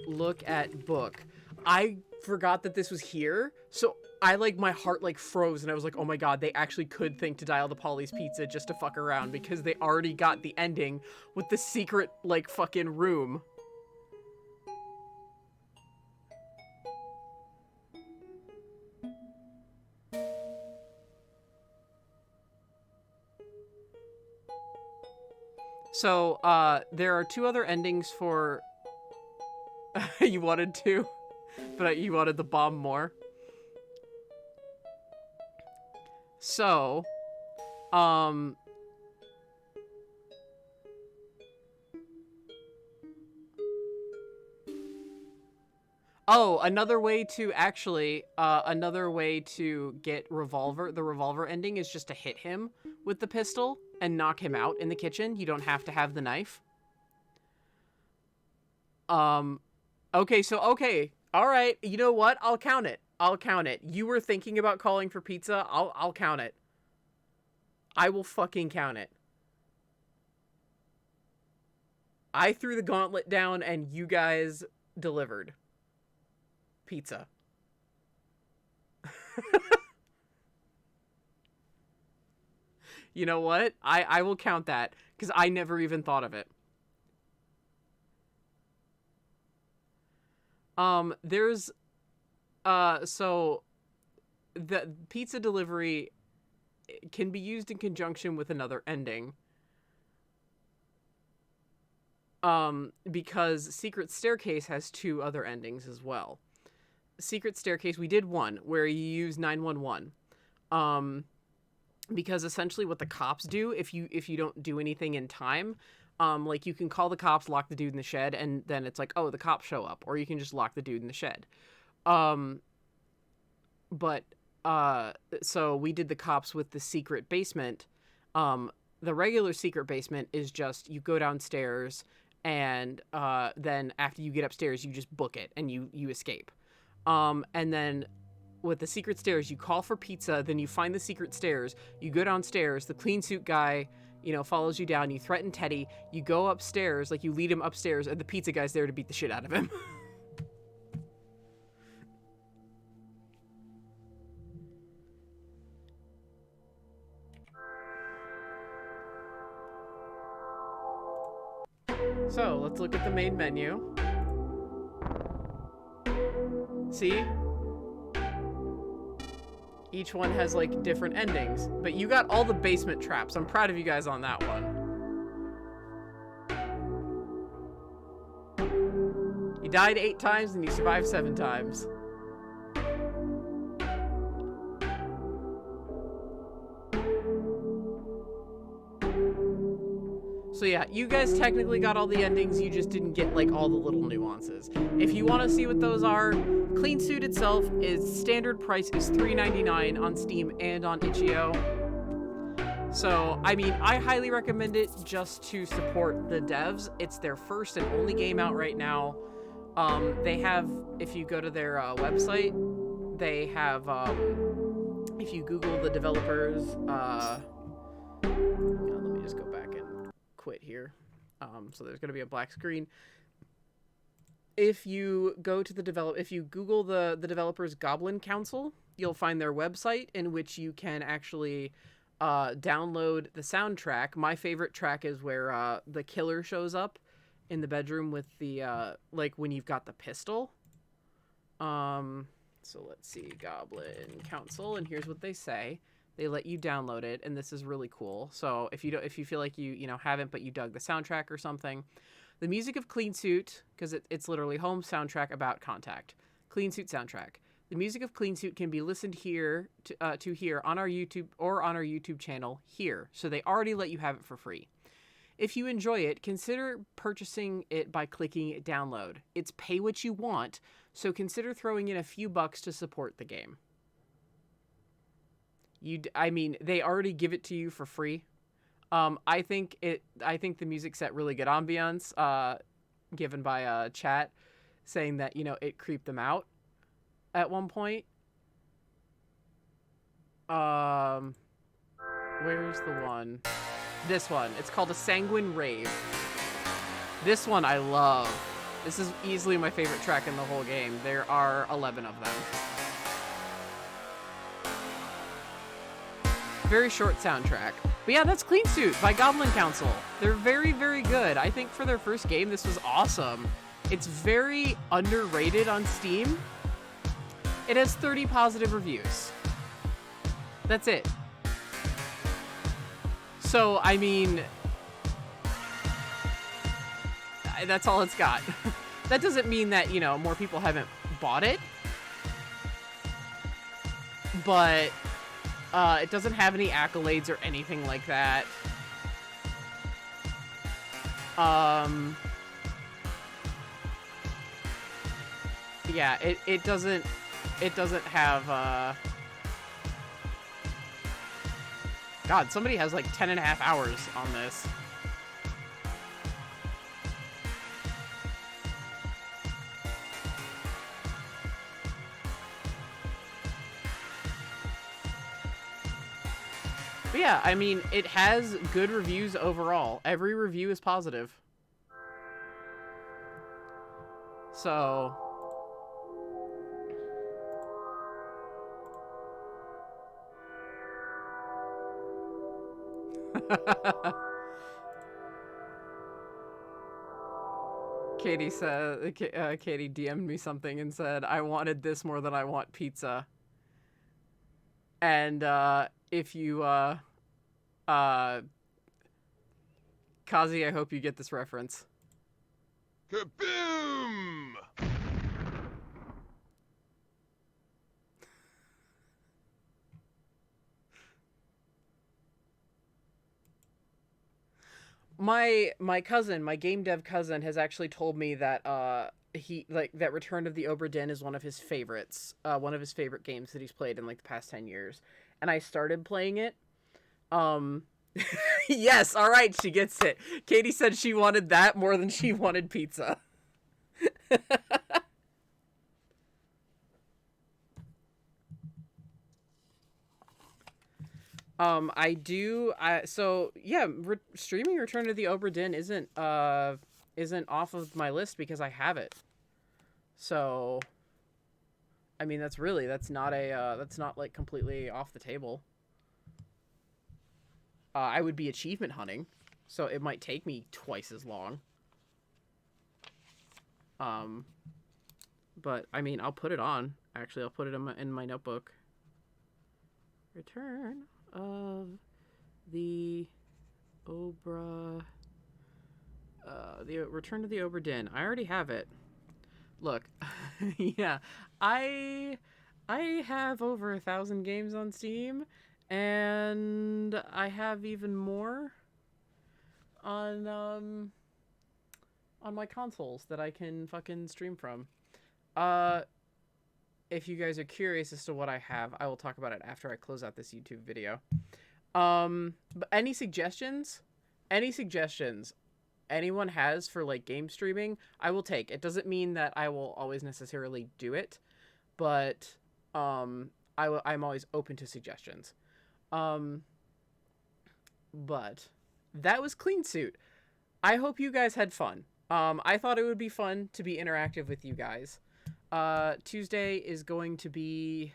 Look at book. I forgot that this was here, so I my heart froze, and I was like, oh my god, they actually could think to dial the Polly's Pizza just to fuck around because they already got the ending with the secret fucking room. So, there are 2 other endings for... You wanted to, but you wanted the bomb more. So, oh, another way to get the revolver ending is just to hit him with the pistol and knock him out in the kitchen. You don't have to have the knife. Okay, okay. All right. You know what? I'll count it. You were thinking about calling for pizza. I'll count it. I will fucking count it. I threw the gauntlet down and you guys delivered. Pizza. You know what? I will count that, because I never even thought of it. There's, so the pizza delivery can be used in conjunction with another ending. Because Secret Staircase has 2 other endings as well. Secret Staircase, we did one where you use 911. Because essentially what the cops do, if you don't do anything in time, like you can call the cops, lock the dude in the shed, and then it's like, oh, the cops show up, or you can just lock the dude in the shed. So we did the cops with the secret basement. The regular secret basement is just, you go downstairs, and then after you get upstairs, you just book it and you escape. And then with the secret stairs, you call for pizza, then you find the secret stairs, you go downstairs, the clean suit guy, follows you down, you threaten Teddy, you go upstairs, like you lead him upstairs, and the pizza guy's there to beat the shit out of him. So, let's look at the main menu. See? Each one has, like, different endings. But you got all the basement traps. I'm proud of you guys on that one. You died 8 times and you survived 7 times. So yeah, you guys technically got all the endings, you just didn't get, like, all the little nuances. If you want to see what those are, Clean Suit itself is standard price is $3.99 on Steam and on itch.io. So, I mean, I highly recommend it just to support the devs. It's their first and only game out right now. They have, if you go to their website, they have, if you Google the developers, let me just go back and quit here. So there's going to be a black screen. If you go to if you Google the developers Goblin Council, you'll find their website in which you can actually download the soundtrack. My favorite track is where the killer shows up in the bedroom with the like when you've got the pistol. So let's see, Goblin Council, and here's what they say. They let you download it, and this is really cool. So if you feel like you haven't, but you dug the soundtrack or something, the music of Clean Suit, because it's literally home soundtrack about Contact. Clean Suit soundtrack. The music of Clean Suit can be listened here to here on our YouTube or on our YouTube channel here. So they already let you have it for free. If you enjoy it, consider purchasing it by clicking download. It's pay what you want, so consider throwing in a few bucks to support the game. I mean, they already give it to you for free. I think the music set really good ambiance, given by chat saying that, it creeped them out at one point. Where's the one? This one. It's called A Sanguine Rave. This one I love. This is easily my favorite track in the whole game. There are 11 of them. Very short soundtrack. But yeah, that's Clean Suit by Goblin Council. They're very, very good. I think for their first game, this was awesome. It's very underrated on Steam. It has 30 positive reviews. That's it. So, I mean, that's all it's got. That doesn't mean that, more people haven't bought it. But it doesn't have any accolades or anything like that. Yeah, it doesn't have, God, somebody has like 10.5 hours on this. But yeah, I mean, it has good reviews overall. Every review is positive. So, Katie said, Katie DM'd me something and said, I wanted this more than I want pizza. And, if you, Kazi, I hope you get this reference. Kaboom! My cousin, my game dev cousin, has actually told me that that Return of the Obra Dinn is one of his favorites, one of his favorite games that he's played in like the past 10 years. And I started playing it. Um, yes, all right, she gets it. Katie said she wanted that more than she wanted pizza. I do. So yeah, streaming Return to the Obra Dinn isn't off of my list because I have it. So, I mean, that's not that's not like completely off the table. I would be achievement hunting, so it might take me twice as long. Um, but I mean, I'll put it on. Actually, I'll put it in my notebook. Return of the Obra. The Return to the Obra Dinn. I already have it. Look, yeah, I have over 1,000 games on Steam, and I have even more on my consoles that I can fucking stream from. Uh, if you guys are curious as to what I have, I will talk about it after I close out this YouTube video. But any suggestions? Any suggestions anyone has for like game streaming, I will take. It doesn't mean that I will always necessarily do it, but I'm always open to suggestions. But that was CleanSuit. I hope you guys had fun. I thought it would be fun to be interactive with you guys. Tuesday is going to be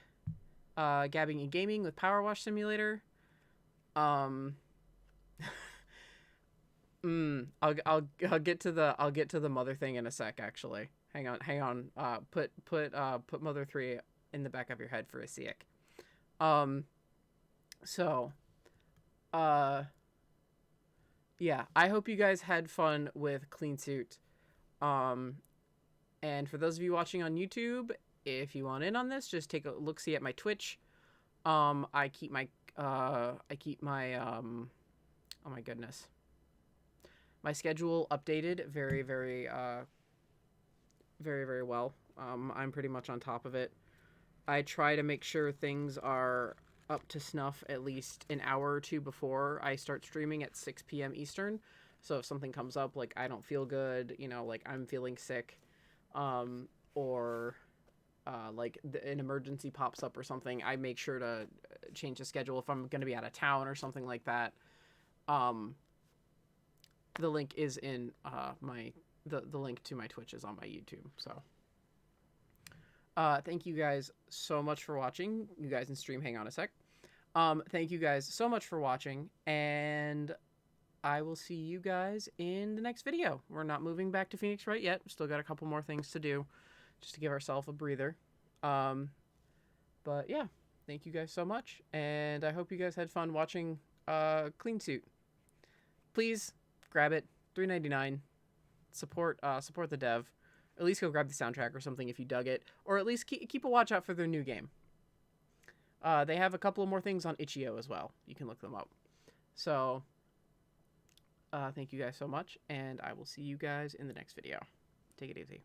gabbing and gaming with Power Wash Simulator. I'll get to the mother thing in a sec. Actually, hang on. Put Mother 3 in the back of your head for a sec. So, yeah. I hope you guys had fun with CleanSuit. And for those of you watching on YouTube, if you want in on this, just take a look-see at my Twitch. I keep my oh my goodness. My schedule updated very, very, very, very well. I'm pretty much on top of it. I try to make sure things are up to snuff at least an hour or two before I start streaming at 6 p.m. Eastern. So if something comes up, like I don't feel good, like I'm feeling sick, or like an emergency pops up or something, I make sure to change the schedule if I'm going to be out of town or something like that. The link is in the link to my Twitch is on my YouTube. So thank you guys so much for watching. You guys in stream, hang on a sec. Thank you guys so much for watching, and I will see you guys in the next video. We're not moving back to Phoenix right yet. Still got a couple more things to do just to give ourselves a breather. But yeah, thank you guys so much, and I hope you guys had fun watching CleanSuit. Please grab it, $3.99. Support the dev. At least go grab the soundtrack or something if you dug it, or at least keep a watch out for their new game. They have a couple of more things on itch.io as well. You can look them up. So thank you guys so much, and I will see you guys in the next video. Take it easy.